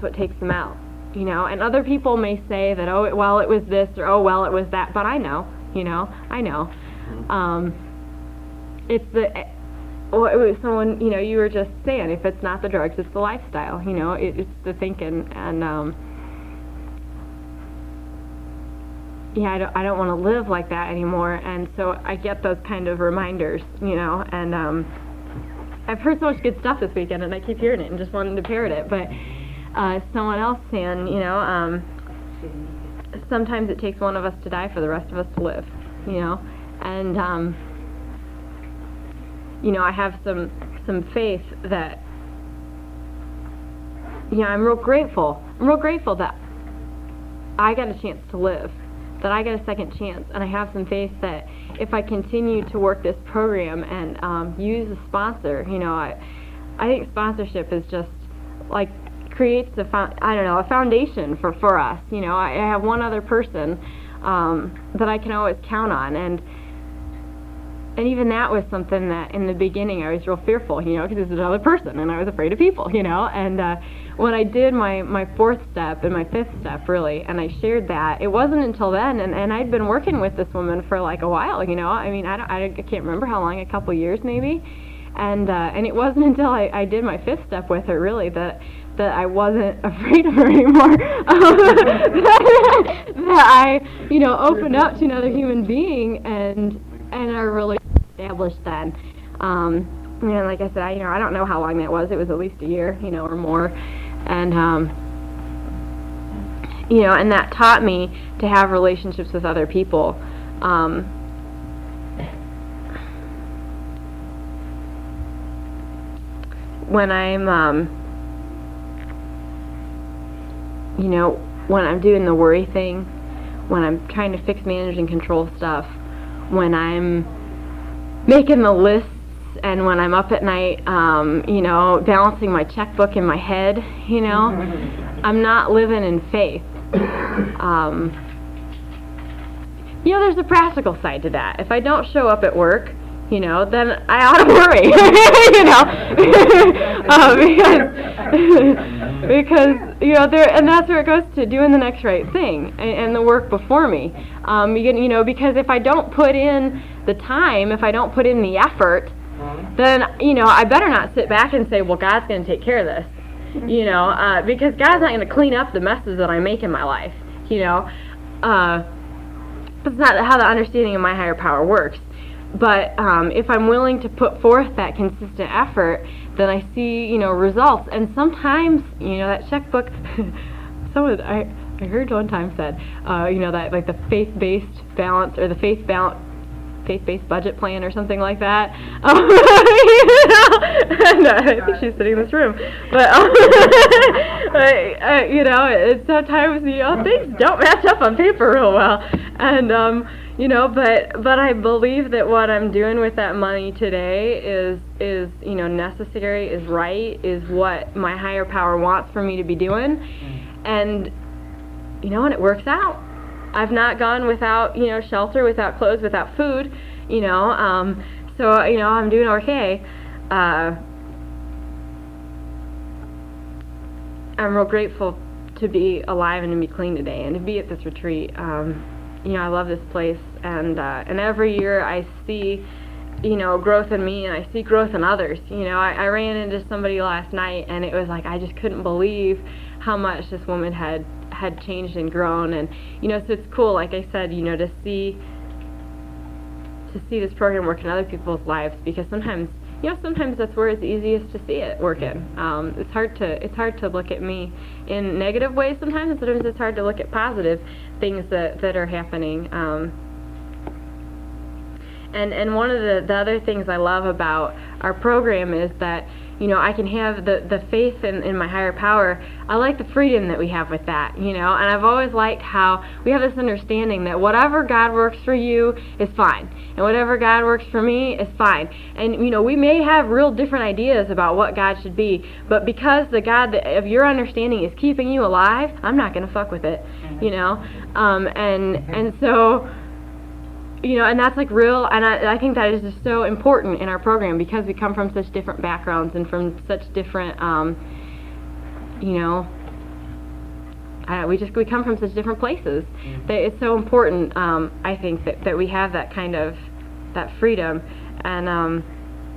what takes them out, and other people may say that, oh, well, it was this, or oh, well, it was that, but I know. I know. It's someone, you were just saying, if it's not the drugs, it's the lifestyle, it's the thinking, and, I don't want to live like that anymore, and so I get those kind of reminders, and, I've heard so much good stuff this weekend, and I keep hearing it, and just wanted to parrot it, but, someone else saying, sometimes it takes one of us to die for the rest of us to live, and, I have some faith that, I'm real grateful that I got a chance to live, that I got a second chance, and I have some faith that if I continue to work this program and use a sponsor, I think sponsorship is just creates a foundation for us. I have one other person that I can always count on, and even that was something that in the beginning I was real fearful, because this is another person, and I was afraid of people, and when I did my fourth step and my fifth step, really, and I shared that, it wasn't until then, and I'd been working with this woman for a while, I can't remember how long, a couple years maybe, and it wasn't until I did my fifth step with her, really, that I wasn't afraid of her anymore, that I, opened up to another human being, and I really established then. And like I said, I don't know how long that was. It was at least a year, or more. And, and that taught me to have relationships with other people. When I'm, when I'm doing the worry thing, when I'm trying to fix, manage, and control stuff, when I'm making the lists, and when I'm up at night, balancing my checkbook in my head, I'm not living in faith. There's a practical side to that. If I don't show up at work, then I ought to worry, because and that's where it goes to doing the next right thing and the work before me. Because if I don't put in the time, if I don't put in the effort, then I better not sit back and say, well, God's going to take care of this, because God's not going to clean up the messes that I make in my life, That's not how the understanding of my higher power works. But if I'm willing to put forth that consistent effort, then I see, results. And sometimes, that checkbook, someone I heard one time said, that like the faith-based balance or the faith-based budget plan or something like that. And I think she's sitting in this room. But sometimes things don't match up on paper real well. And but I believe that what I'm doing with that money today is necessary, is right, is what my higher power wants for me to be doing. And and it works out. I've not gone without shelter, without clothes, without food, so I'm doing okay. I'm real grateful to be alive and to be clean today and to be at this retreat. I love this place, and every year I see, growth in me, and I see growth in others. I ran into somebody last night, and it was like I just couldn't believe how much this woman had changed and grown, and so it's cool, like I said, to see this program work in other people's lives, because sometimes that's where it's easiest to see it working. It's hard to look at me in negative ways sometimes, and sometimes it's hard to look at positive things that are happening. And one of the other things I love about our program is that I can have the faith in my higher power. I like the freedom that we have with that, and I've always liked how we have this understanding that whatever God works for you is fine, and whatever God works for me is fine. And we may have real different ideas about what God should be, but because the God of your understanding is keeping you alive, I'm not going to fuck with it, and so. And that's like real, and I think that is just so important in our program, because we come from such different backgrounds and from such different, we come from such different places. That it's so important, I think, that we have that kind of, that freedom, and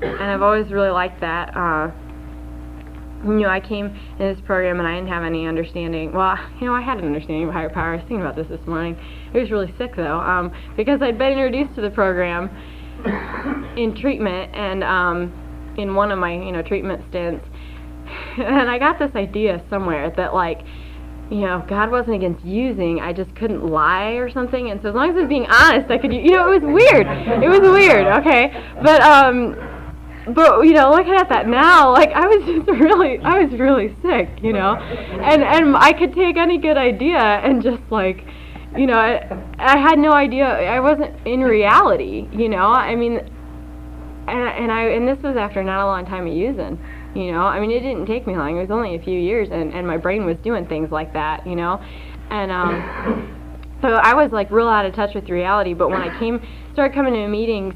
I've always really liked that. I came in this program and I didn't have any understanding. Well, I had an understanding of higher power. I was thinking about this morning. I was really sick, though, because I'd been introduced to the program in treatment and in one of my, treatment stints. And I got this idea somewhere that, like, God wasn't against using, I just couldn't lie or something. And so as long as I was being honest, I could, it was weird. It was weird, okay? But looking at that now, like, I was really sick, and I could take any good idea and just, like, I had no idea, I wasn't in reality, I mean, and this was after not a long time of using, I mean, it didn't take me long, it was only a few years, and my brain was doing things like that, and, so I was, like, real out of touch with reality. But when I started coming to meetings,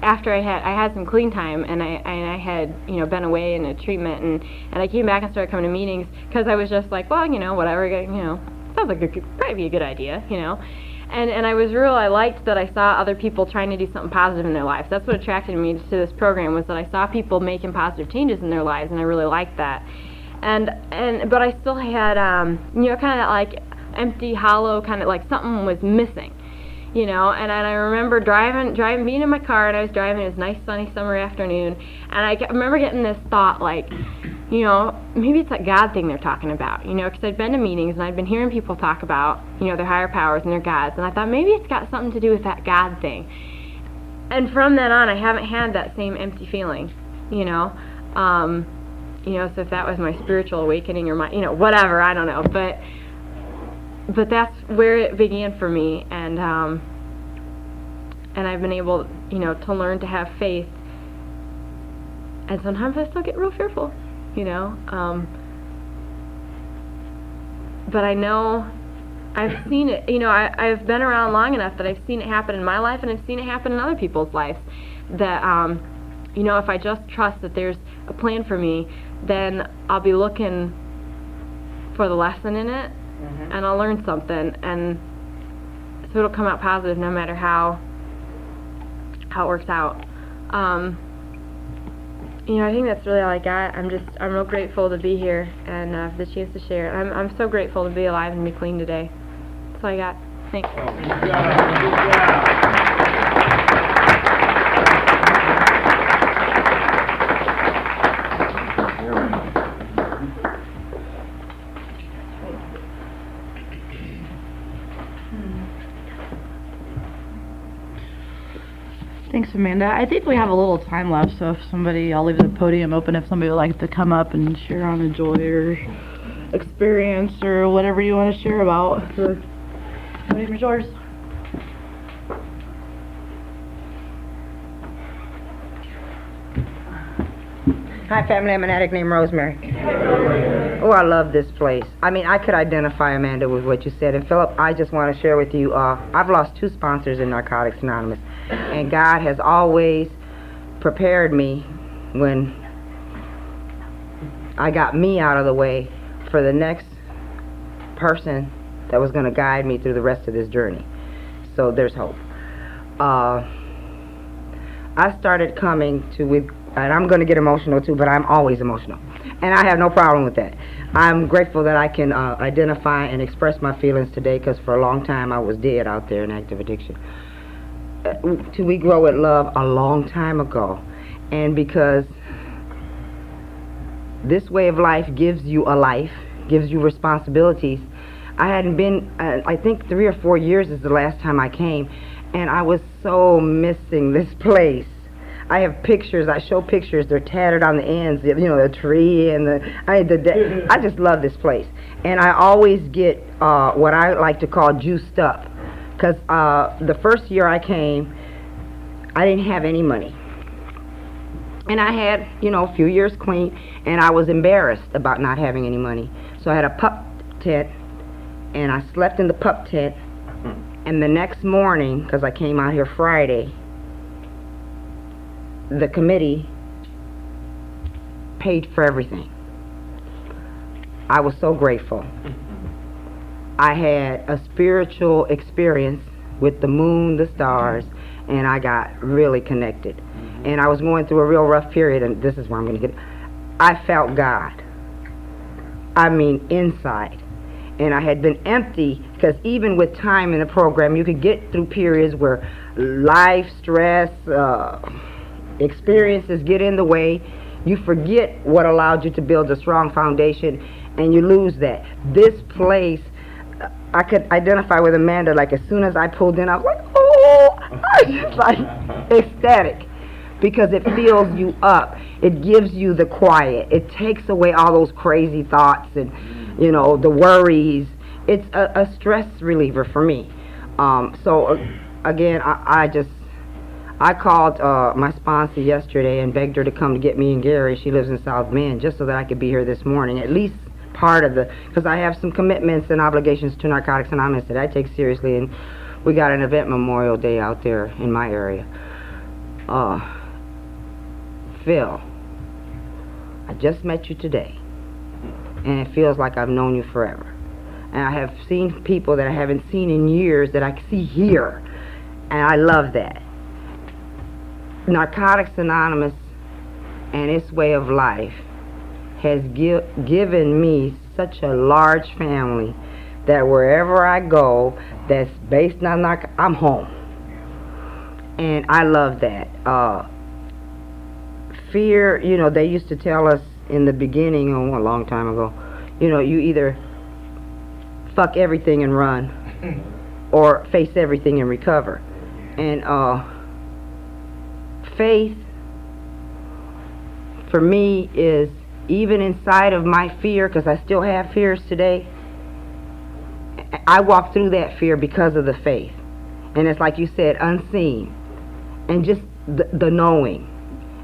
after I had some clean time, and I had been away in a treatment, and I came back and started coming to meetings, because I was just like, well, whatever, sounds like it could probably be a good idea, and I liked that I saw other people trying to do something positive in their lives. That's what attracted me to this program, was that I saw people making positive changes in their lives, and I really liked that. But I still had kind of that, like, empty, hollow, kind of like something was missing. you know. And I remember driving, being in my car, and I was driving. It was a nice, sunny summer afternoon, and I remember getting this thought, like, you know, maybe it's that God thing they're talking about, you know, because I'd been to meetings and I'd been hearing people talk about, you know, their higher powers and their gods, and I thought maybe it's got something to do with that God thing. And from then on, I haven't had that same empty feeling, you know. You know, so if that was my spiritual awakening or my, you know, whatever, I don't know, but that's where it began for me, and I've been able, you know, to learn to have faith, and sometimes I still get real fearful, you know, but I know I've seen it, you know, I've been around long enough that I've seen it happen in my life, and I've seen it happen in other people's lives, that, you know, if I just trust that there's a plan for me, then I'll be looking for the lesson in it, and I'll learn something, and so it'll come out positive no matter how it works out. You know, I think that's really all I got. I'm real grateful to be here and for the chance to share. I'm so grateful to be alive and be clean today. That's all I got. Thanks. Oh, good job. Good job. Thanks, Amanda. I think we have a little time left, so if somebody, I'll leave the podium open if somebody would like to come up and share on a joy or experience or whatever you want to share about. The podium is yours. Hi, family. I'm an addict named Rosemary. Oh, I love this place. I mean, I could identify, Amanda, with what you said. And Philip, I just want to share with you, I've lost 2 sponsors in Narcotics Anonymous. And God has always prepared me when I got me out of the way for the next person that was going to guide me through the rest of this journey. So there's hope. I started coming to with, and I'm going to get emotional too, but I'm always emotional. And I have no problem with that. I'm grateful that I can identify and express my feelings today, because for a long time I was dead out there in active addiction. We grow with love a long time ago, and because this way of life gives you a life, gives you responsibilities. I hadn't been, I think 3 or 4 years is the last time I came, and I was so missing this place. I have pictures, I show pictures, they're tattered on the ends, you know, the tree and I just love this place. And I always get what I like to call juiced up, because the first year I came, I didn't have any money. And I had, you know, a few years clean, and I was embarrassed about not having any money. So I had a pup tent, and I slept in the pup tent, and the next morning, because I came out here Friday, the committee paid for everything. I was so grateful. I had a spiritual experience with the moon, the stars, and I got really connected. And I was going through a real rough period, and this is where I'm going to get it. I felt God. I mean, inside. And I had been empty, because even with time in the program, you could get through periods where life, stress, experiences get in the way. You forget what allowed you to build a strong foundation, and you lose that. This place, I could identify with Amanda, like as soon as I pulled in, I was like, oh, I was just like ecstatic, because it fills you up. It gives you the quiet. It takes away all those crazy thoughts and, you know, the worries. It's a stress reliever for me. So again, I called my sponsor yesterday and begged her to come to get me and Gary. She lives in South Bend, just so that I could be here this morning, at least part of the, because I have some commitments and obligations to Narcotics Anonymous that I take seriously, and we got an event Memorial Day out there in my area. Phil, I just met you today, and it feels like I've known you forever. And I have seen people that I haven't seen in years that I see here, and I love that. Narcotics Anonymous and its way of life has given me such a large family that wherever I go, that's based on I'm home. And I love that. Fear, you know, they used to tell us in the beginning, a long time ago, you know, you either fuck everything and run or face everything and recover. And faith for me is, even inside of my fear, because I still have fears today, I walk through that fear because of the faith. And it's like you said, unseen. And just the knowing.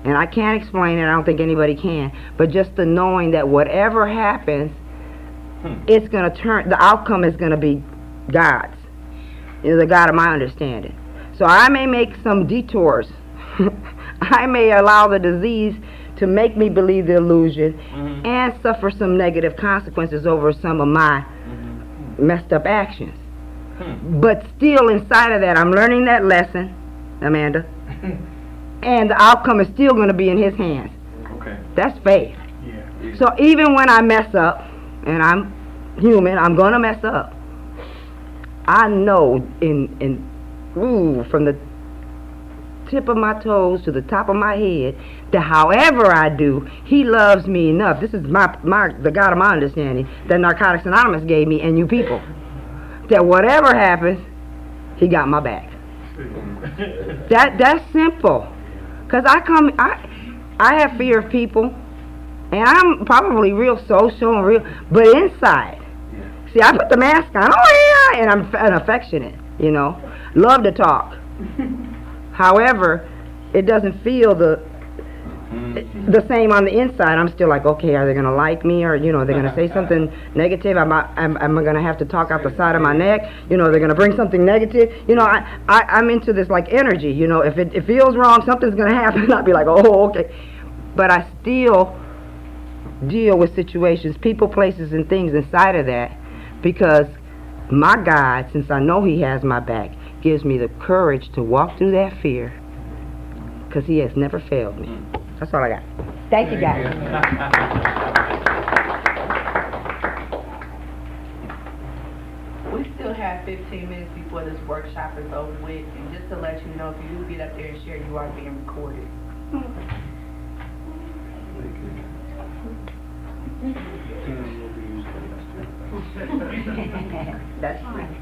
And I can't explain it, I don't think anybody can, but just the knowing that whatever happens, it's going to turn, the outcome is going to be God's. You know, the God of my understanding. So I may make some detours. I may allow the disease to make me believe the illusion and suffer some negative consequences over some of my messed up actions. But still inside of that, I'm learning that lesson, Amanda, and the outcome is still going to be in His hands. Okay. That's faith. Yeah. So even when I mess up, and I'm human, I'm going to mess up, I know from the tip of my toes to the top of my head that however I do, He loves me enough. This is the God of my understanding that Narcotics Anonymous gave me, and you people, that whatever happens, He got my back. That's simple. Cause I have fear of people, and I'm probably real social and real, but inside, see, I put the mask on, oh yeah, and I'm affectionate, you know, love to talk. However, it doesn't feel the same on the inside. I'm still like, okay, are they gonna like me, or you know, they're gonna say something negative? Am I gonna have to talk out the side of my neck? You know, they're gonna bring something negative. You know, I'm into this like energy. You know, if it feels wrong, something's gonna happen. I'll be like, oh, okay. But I still deal with situations, people, places, and things inside of that, because my God, since I know He has my back, gives me the courage to walk through that fear, because He has never failed me. That's all I got. Thank you, guys. We still have 15 minutes before this workshop is over with, and just to let you know, if you do get up there and share, you are being recorded. That's fine.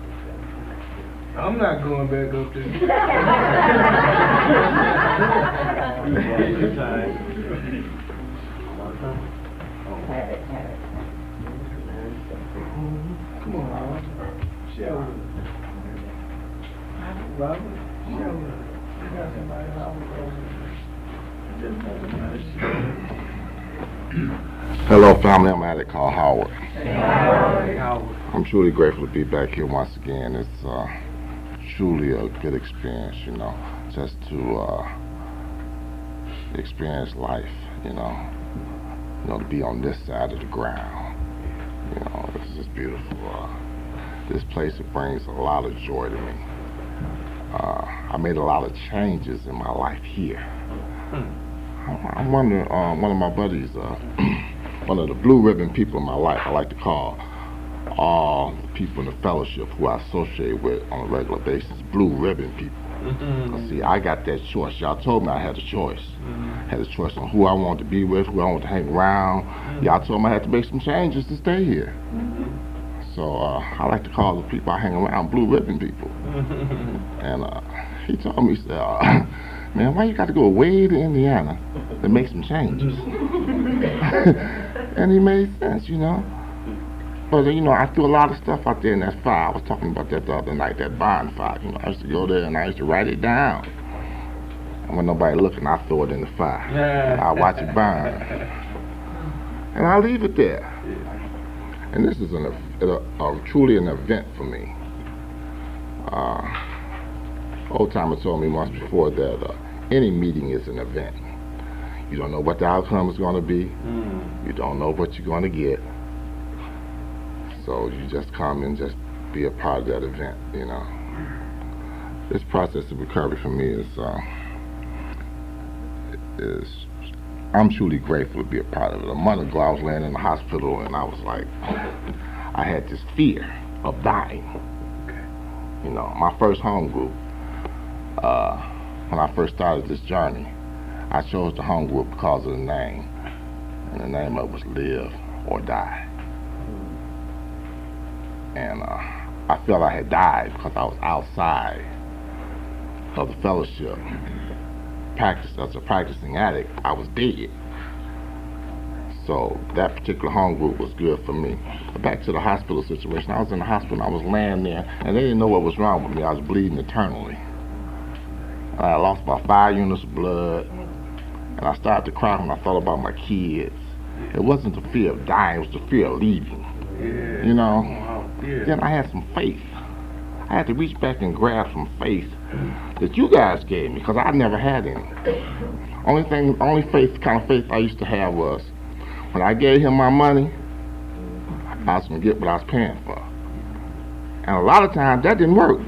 I'm not going back up there. Have it. Come on, Robert. Share with us. Robert, share with us. You got somebody Hello, family. I'm Addict called Howard. Howard. I'm truly grateful to be back here once again. It's truly a good experience, you know, just to experience life, you know, to be on this side of the ground. You know, this is just beautiful. This place, it brings a lot of joy to me. I made a lot of changes in my life here. I'm wondering, one of my buddies, one of the blue ribbon people in my life, I like to call all people in the fellowship who I associate with on a regular basis, blue ribbon people. See, I got that choice. Y'all told me I had a choice. I had a choice on who I wanted to be with, who I wanted to hang around. Y'all told me I had to make some changes to stay here. So I like to call the people I hang around blue ribbon people. And he told me, he said, man, why you got to go way to Indiana to make some changes? And he made sense, you know. But, you know, I threw a lot of stuff out there in that fire. I was talking about that the other night, that bonfire. You know, I used to go there and I used to write it down. And when nobody looking, I throw it in the fire. And I watch it burn. And I leave it there. And this is truly an event for me. Old timer told me once before that any meeting is an event. You don't know what the outcome is going to be. You don't know what you're going to get. So you just come and just be a part of that event, you know. This process of recovery for me is I'm truly grateful to be a part of it. A month ago I was laying in the hospital and I was like, I had this fear of dying. You know, my first home group, when I first started this journey, I chose the home group because of the name. And the name of it was Live or Die. And I felt I had died because I was outside of the fellowship. As a practicing addict, I was dead. So that particular home group was good for me. But back to the hospital situation. I was in the hospital, I was laying there, and they didn't know what was wrong with me. I was bleeding internally. I lost about 5 units of blood, and I started to cry when I thought about my kids. It wasn't the fear of dying, it was the fear of leaving. You know? Then I had some faith. I had to reach back and grab some faith that you guys gave me, because I never had any. Only kind of faith I used to have was, when I gave him my money, I was going to get what I was paying for. And a lot of times that didn't work.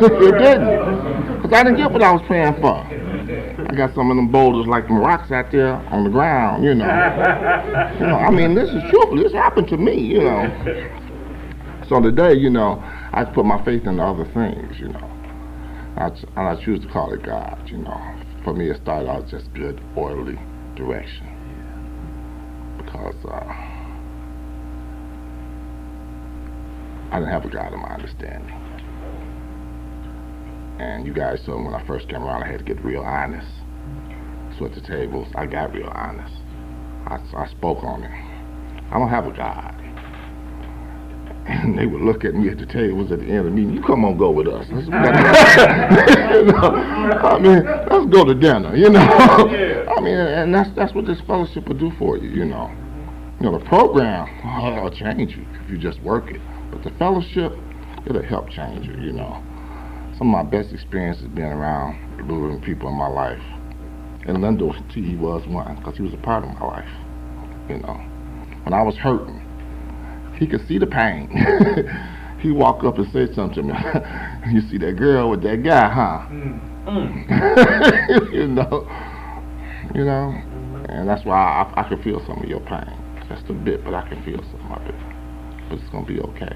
It didn't. Because I didn't get what I was paying for. I got some of them boulders like them rocks out there on the ground, you know. I mean, this is true. This happened to me, you know. So today, you know, I put my faith in other things, you know. And I choose to call it God, you know. For me, it started out just good, orderly direction. Because I didn't have a God in my understanding. And you guys saw when I first came around, I had to get real honest. So at the tables, I got real honest. I spoke on it. I don't have a God. And they would look at me at the tables at the end of the meeting. You come on, go with us. You know, I mean, let's go to dinner. You know, I mean, and that's what this fellowship will do for you. You know, the program will change you if you just work it, but the fellowship, it'll help change you. You know, some of my best experiences being around delivering people in my life, and Lindo T was one because he was a part of my life. You know, when I was hurting, he could see the pain. He walk up and say something to me. You see that girl with that guy, huh? you know, and that's why I can feel some of your pain. Just a bit, but I can feel some of it. But it's gonna be okay.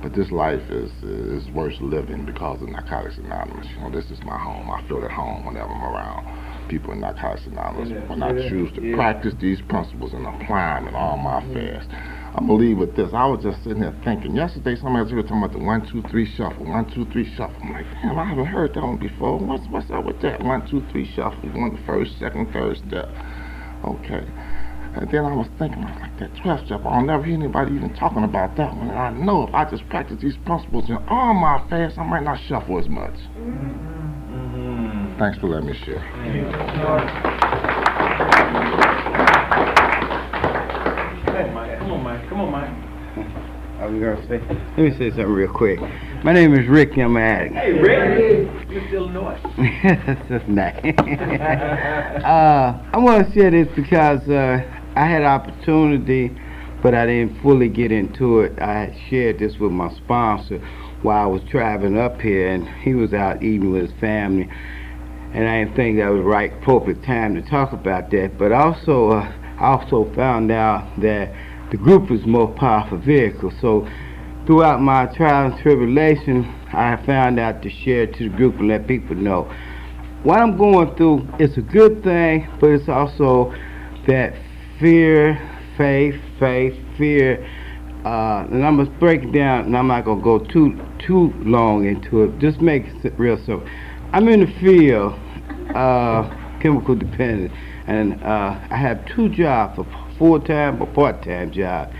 But this life is worth living because of Narcotics Anonymous. You know, this is my home. I feel at home whenever I'm around people in Narcotics Anonymous. When I choose to practice these principles and apply them in all my affairs. I'm gonna leave with this. I was just sitting here thinking. Yesterday, somebody was talking about the 1, 2, 3 shuffle. 1, 2, 3 shuffle. I'm like, damn, I haven't heard that one before. What's up with that? 1, 2, 3 shuffle. One, the first, second, third step. Okay. And then I was thinking, I was like, that 12 step. I'll never hear anybody even talking about that one. And I know if I just practice these principles in all my affairs, I might not shuffle as much. Thanks for letting me share. Come on, Mike. I was gonna say, let me say something real quick. My name is Rick. I'm an addict. Hey, Rick. You're still Illinois. That's just nice. I want to share this because I had opportunity, but I didn't fully get into it. I had shared this with my sponsor while I was traveling up here, and he was out eating with his family, and I didn't think that was the right, appropriate time to talk about that. But also, I also found out that the group is a more powerful vehicle. So throughout my trials and tribulation, I found out to share it to the group and let people know. What I'm going through is a good thing, but it's also that fear, faith, fear. And I'm going to break it down, and I'm not going to go too long into it. Just make it real simple. I'm in the field, chemical dependent, and I have 2 jobs, a full-time or part-time job.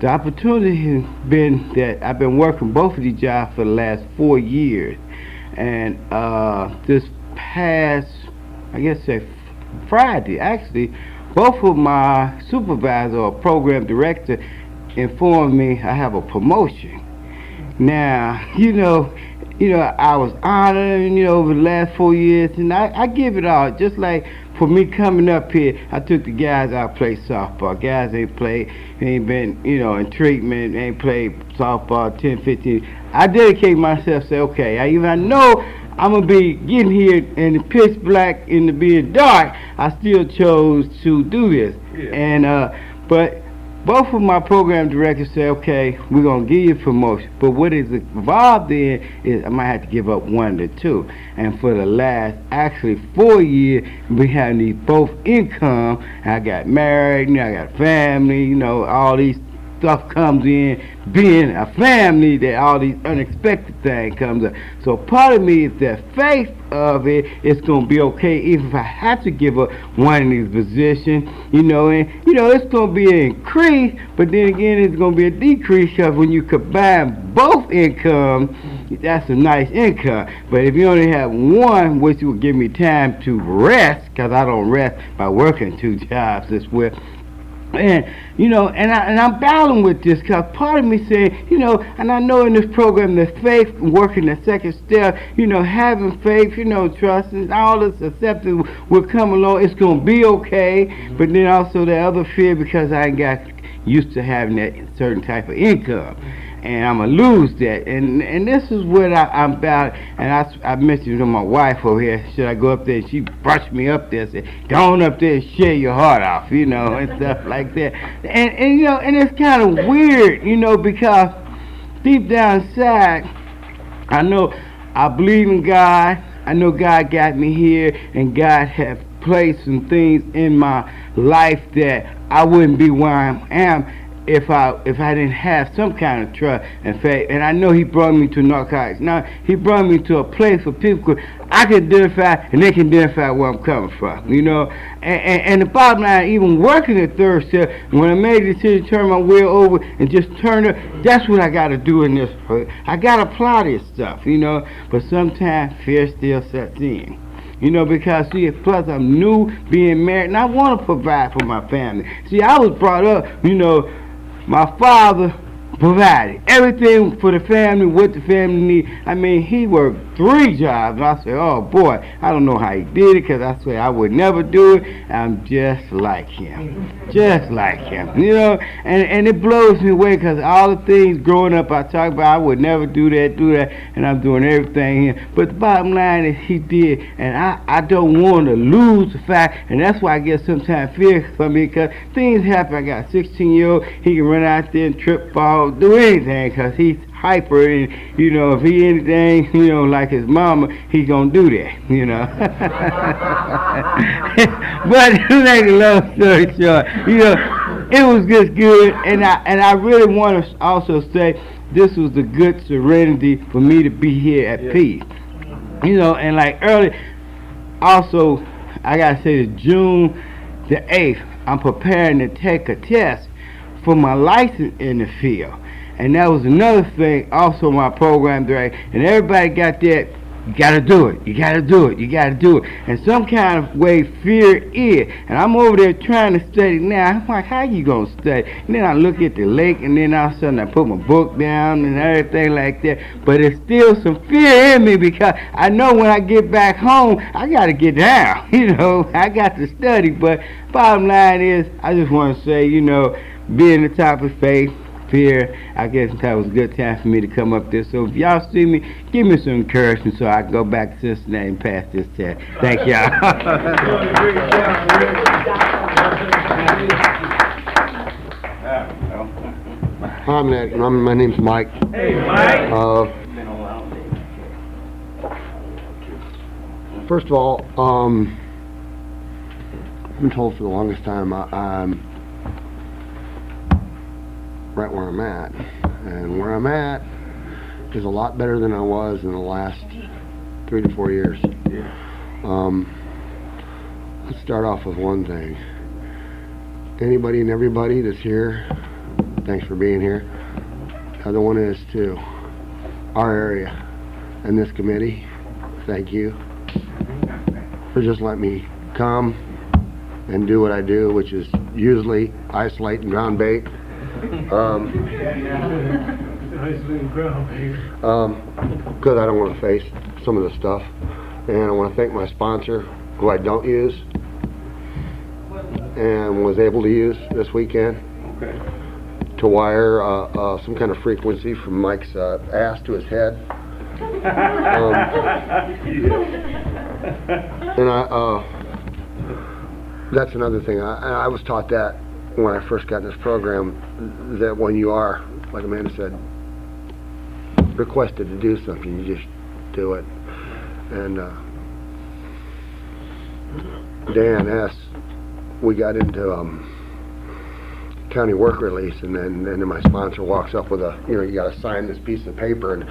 The opportunity has been that I've been working both of these jobs for the last 4 years, and this past, I guess Friday, actually, both of my supervisor or program director informed me I have a promotion. Now, you know, I was honored, over the last 4 years, and I give it all. Just like for me coming up here, I took the guys out play softball. Guys ain't been, in treatment, ain't played softball 10, 15. I dedicate myself, say, okay, I know I'm going to be getting here in the pitch black, in the being dark, I still chose to do this. Yeah. And, but both of my program directors say, okay, we're going to give you promotion. But what is involved in is I might have to give up 1 to 2. And for the last, actually 4 years, we have these both income. I got married, I got a family, all these stuff comes in, being a family, that all these unexpected things comes up. So part of me is that faith of it, it's going to be okay even if I have to give up one of these positions, and it's going to be an increase, but then again it's going to be a decrease, because when you combine both incomes, that's a nice income. But if you only have one, which will give me time to rest, because I don't rest by working 2 jobs as well. And I'm battling with this, because part of me saying, and I know in this program that faith, working the second step, having faith, trusting, all this acceptance will come along. It's going to be okay. But then also the other fear, because I ain't got used to having that certain type of income. And I'm going to lose that. And this is what I'm about. And I mentioned to my wife over here, should I go up there? And she brushed me up there and said, go on up there and share your heart off, and stuff like that. And it's kind of weird, because deep down inside, I believe in God. I know God got me here, and God has placed some things in my life that I wouldn't be where I am if I didn't have some kind of trust and faith. And I know He brought me to narcotics. Now He brought me to a place where people I can identify, and they can identify where I'm coming from. And the bottom line, even working at third step, when I made the decision to turn my wheel over and just turn it, that's what I got to do in this. I got to apply this stuff, But sometimes fear still sets in. Because plus I'm new, being married, and I want to provide for my family. See, I was brought up, my father provided everything for the family, what the family need. I mean, he worked 3 jobs. And I said, oh boy, I don't know how he did it, because I swear I would never do it. I'm just like him. Just like him. And it blows me away, because all the things growing up I talk about, I would never do that, and I'm doing everything here. But the bottom line is he did, and I don't want to lose the fact, and that's why I get sometimes fear for me, because things happen. I got a 16-year-old, he can run out there and trip, fall, do anything, because he's hyper, and if he anything like his mama, he gonna do that. But to make a long story short, it was just good, and I really want to also say this was a good serenity for me to be here at peace. And like early, also I gotta say that June the 8th, I'm preparing to take a test for my license in the field. And that was another thing, also my program director, and everybody got that, you gotta do it, you gotta do it, you gotta do it. And some kind of way fear is, and I'm over there trying to study now. I'm like, how you gonna study? And then I look at the lake, and then all of a sudden I put my book down and everything like that. But there's still some fear in me, because I know when I get back home, I gotta get down, I got to study. But bottom line is, I just want to say, being the type of faith, fear, I guess that was a good time for me to come up there. So if y'all see me, give me some encouragement so I can go back to Cincinnati and pass this test. Thank y'all. Hi, my name's Mike. Hey, Mike. First of all, I've been told for the longest time I'm right where I'm at, and where I'm at is a lot better than I was in the last 3 to 4 years. Let's start off with one thing. Anybody and everybody that's here, thanks for being here. The other one is to our area and this committee, thank you for just letting me come and do what I do, which is usually isolate and ground bait. Because I don't want to face some of the stuff, and I want to thank my sponsor, who I don't use and was able to use this weekend to wire some kind of frequency from Mike's ass to his head. And that's another thing. I was taught that when I first got in this program, that when you are, like Amanda said, requested to do something, you just do it. And Dan S., we got into county work release, and then my sponsor walks up with you got to sign this piece of paper, and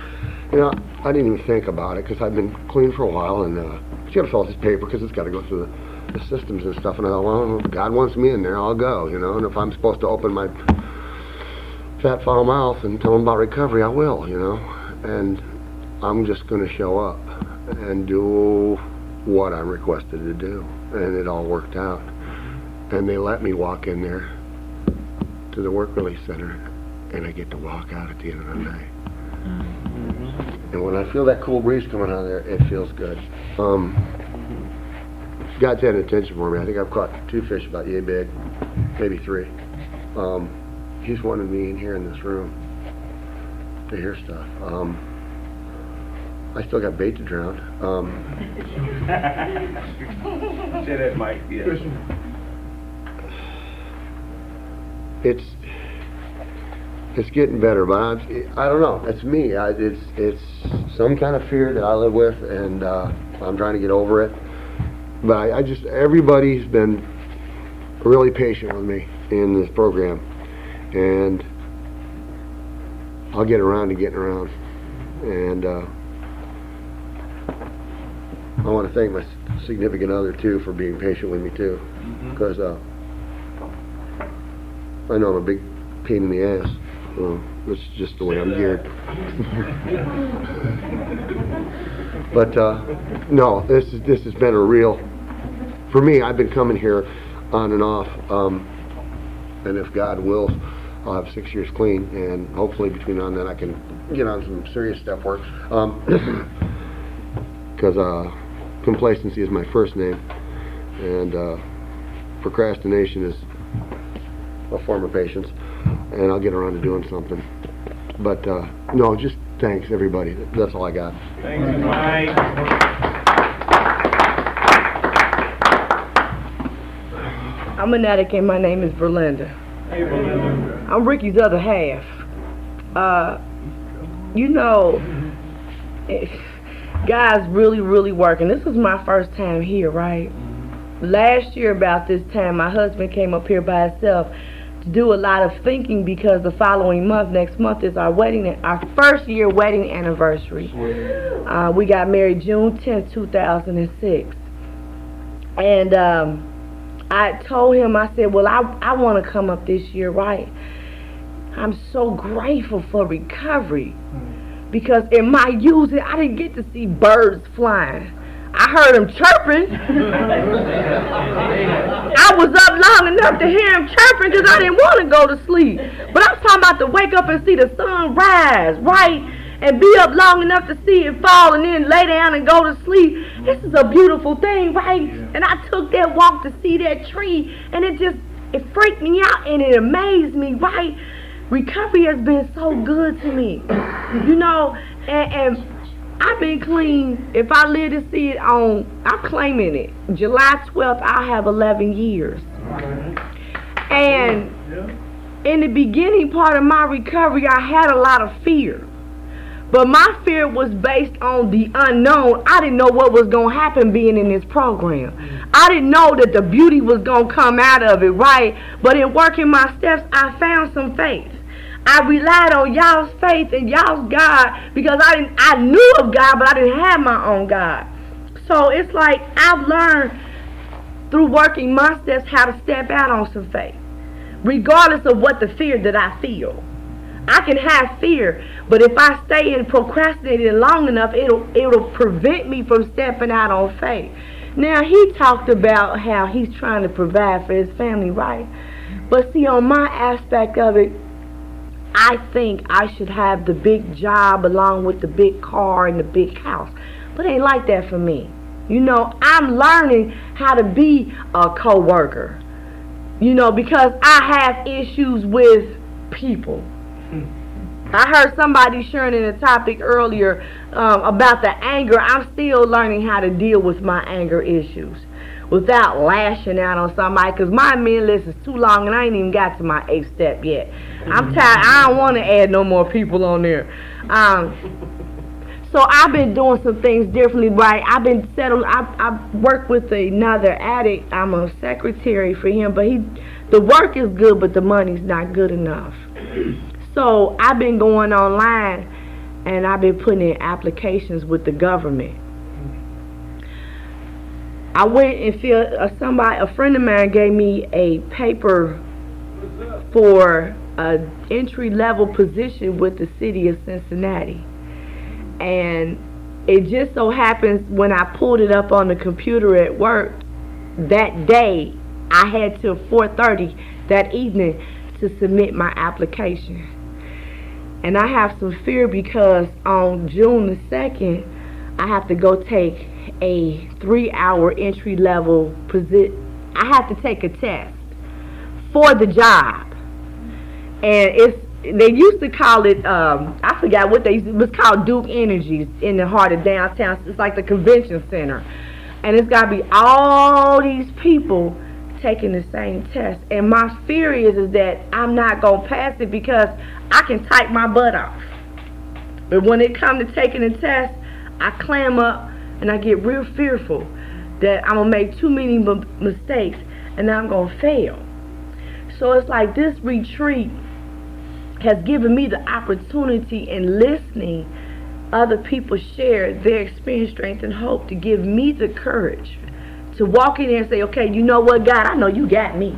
I didn't even think about it because I've been clean for a while, and you got to fill out this paper because it's got to go through the systems and stuff. And I thought, well, God wants me in there, I'll go, and if I'm supposed to open my fat foul mouth and tell them about recovery, I will, and I'm just going to show up and do what I'm requested to do, and it all worked out. And they let me walk in there to the work release center, and I get to walk out at the end of the night. And when I feel that cool breeze coming out of there, it feels good. God's had attention for me. I think I've caught 2 fish about yay big, maybe 3. He's wanted me in here in this room to hear stuff. I still got bait to drown. Say that, Mike. Yeah. It's getting better, but I don't know. It's me. It's some kind of fear that I live with, and I'm trying to get over it. But everybody's been really patient with me in this program, and I'll get around to getting around. And I want to thank my significant other too for being patient with me too, because I know I'm a big pain in the ass. That's just the way I'm geared. But no, this has been a real. For me, I've been coming here on and off, and if God wills, I'll have 6 years clean, and hopefully between now and then I can get on some serious step work. Because complacency is my first name, and procrastination is a form of patience, and I'll get around to doing something. But no, just thanks everybody. That's all I got. Thanks, Mike. I'm an addict and my name is Verlinda. Hey, Belinda. I'm Ricky's other half. God's really working. This was my first time here, right? Last year about this time, my husband came up here by himself to do a lot of thinking because the following month, next month, is our first year wedding anniversary. We got married June 10th, 2006. And I told him, I said, well, I want to come up this year, right? I'm so grateful for recovery because in my youth, I didn't get to see birds flying. I heard them chirping. I was up long enough to hear them chirping because I didn't want to go to sleep. But I'm talking about to wake up and see the sun rise, right? And be up long enough to see it fall and then lay down and go to sleep. This is a beautiful thing, right? And I took that walk to see that tree, and it freaked me out and it amazed me, right? Recovery has been so good to me, and I've been clean. If I live to see it I'm claiming it. July 12th, I'll have 11 years. And in the beginning part of my recovery, I had a lot of fear. But my fear was based on the unknown. I didn't know what was going to happen being in this program. I didn't know that the beauty was going to come out of it, right? But in working my steps, I found some faith. I relied on y'all's faith and y'all's God because I knew of God, but I didn't have my own God. So it's like I've learned through working my steps how to step out on some faith, regardless of what the fear that I feel. I can have fear, but if I stay and procrastinate it long enough, it'll prevent me from stepping out on faith. Now, he talked about how he's trying to provide for his family, right? But see, on my aspect of it, I think I should have the big job along with the big car and the big house. But it ain't like that for me. I'm learning how to be a co-worker. Because I have issues with people. I heard somebody sharing in a topic earlier about the anger. I'm still learning how to deal with my anger issues. without lashing out on somebody, because my men list is too long and I ain't even got to my 8th step yet. I'm tired. I don't want to add no more people on there. So I've been doing some things differently, right? I've been settled. I work with another addict. I'm a secretary for him, but the work is good, but the money's not good enough. So I've been going online and I've been putting in applications with the government. I went and filled a friend of mine gave me a paper for an entry-level position with the city of Cincinnati. And it just so happens when I pulled it up on the computer at work that day, I had till 4:30 that evening to submit my application. And I have some fear because on June the 2nd, I have to go take a 3-hour entry-level position. I have to take a test for the job. And they used to call it, I forgot what it was called, Duke Energy in the heart of downtown. It's like the convention center. And it's got to be all these people taking the same test. And my fear is that I'm not going to pass it because I can type my butt off. But when it comes to taking the test, I clam up and I get real fearful that I'm going to make too many mistakes and I'm going to fail. So it's like this retreat has given me the opportunity in listening other people share their experience, strength, and hope to give me the courage to walk in there and say, okay, you know what, God, I know you got me.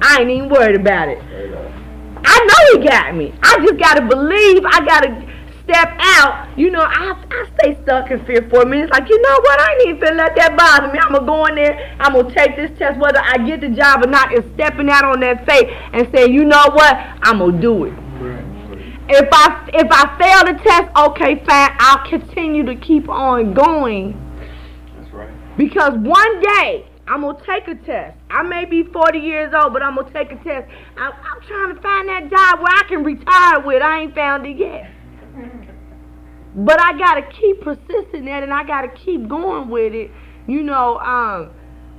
I ain't even worried about it. I know he got me. I just got to believe. I got to step out. You know, I stay stuck in fear for a minute. It's like, you know what, I ain't even finna let that bother me. I'm going to go in there. I'm going to take this test, whether I get the job or not, and stepping out on that faith and saying, you know what, I'm going to do it. If I fail the test, okay, fine. I'll continue to keep on going. That's right. Because one day, I'm going to take a test. I may be 40 years old, but I'm going to take a test. I'm trying to find that job where I can retire with. I ain't found it yet. But I got to keep persisting at it, and I got to keep going with it. You know,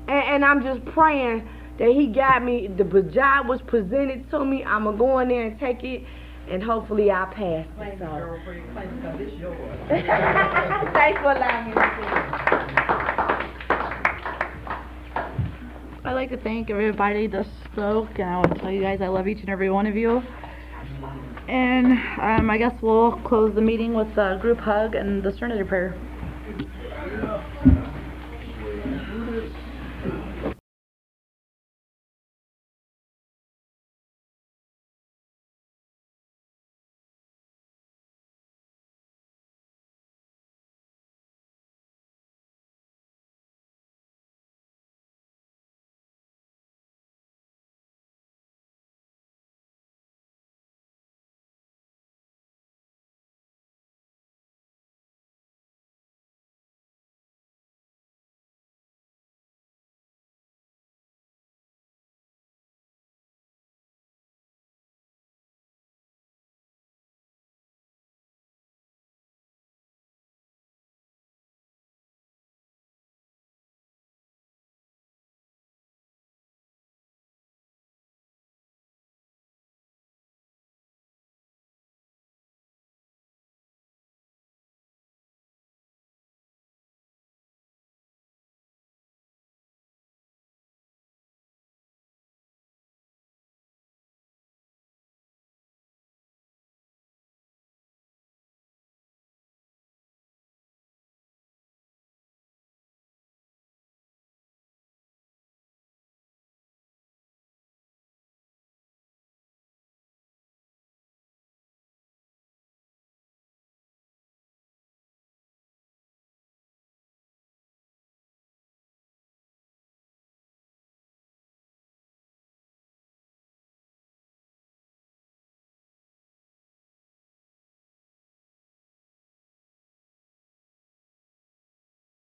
and I'm just praying that he got me. The job was presented to me. I'm going to go in there and take it, and hopefully I'll pass it. Claim it, girlfriend. Claim it, 'cause it's yours. Thanks for allowing me to see. I'd like to thank everybody that spoke, and I want to tell you guys I love each and every one of you. And I guess we'll close the meeting with a group hug and the serenity prayer.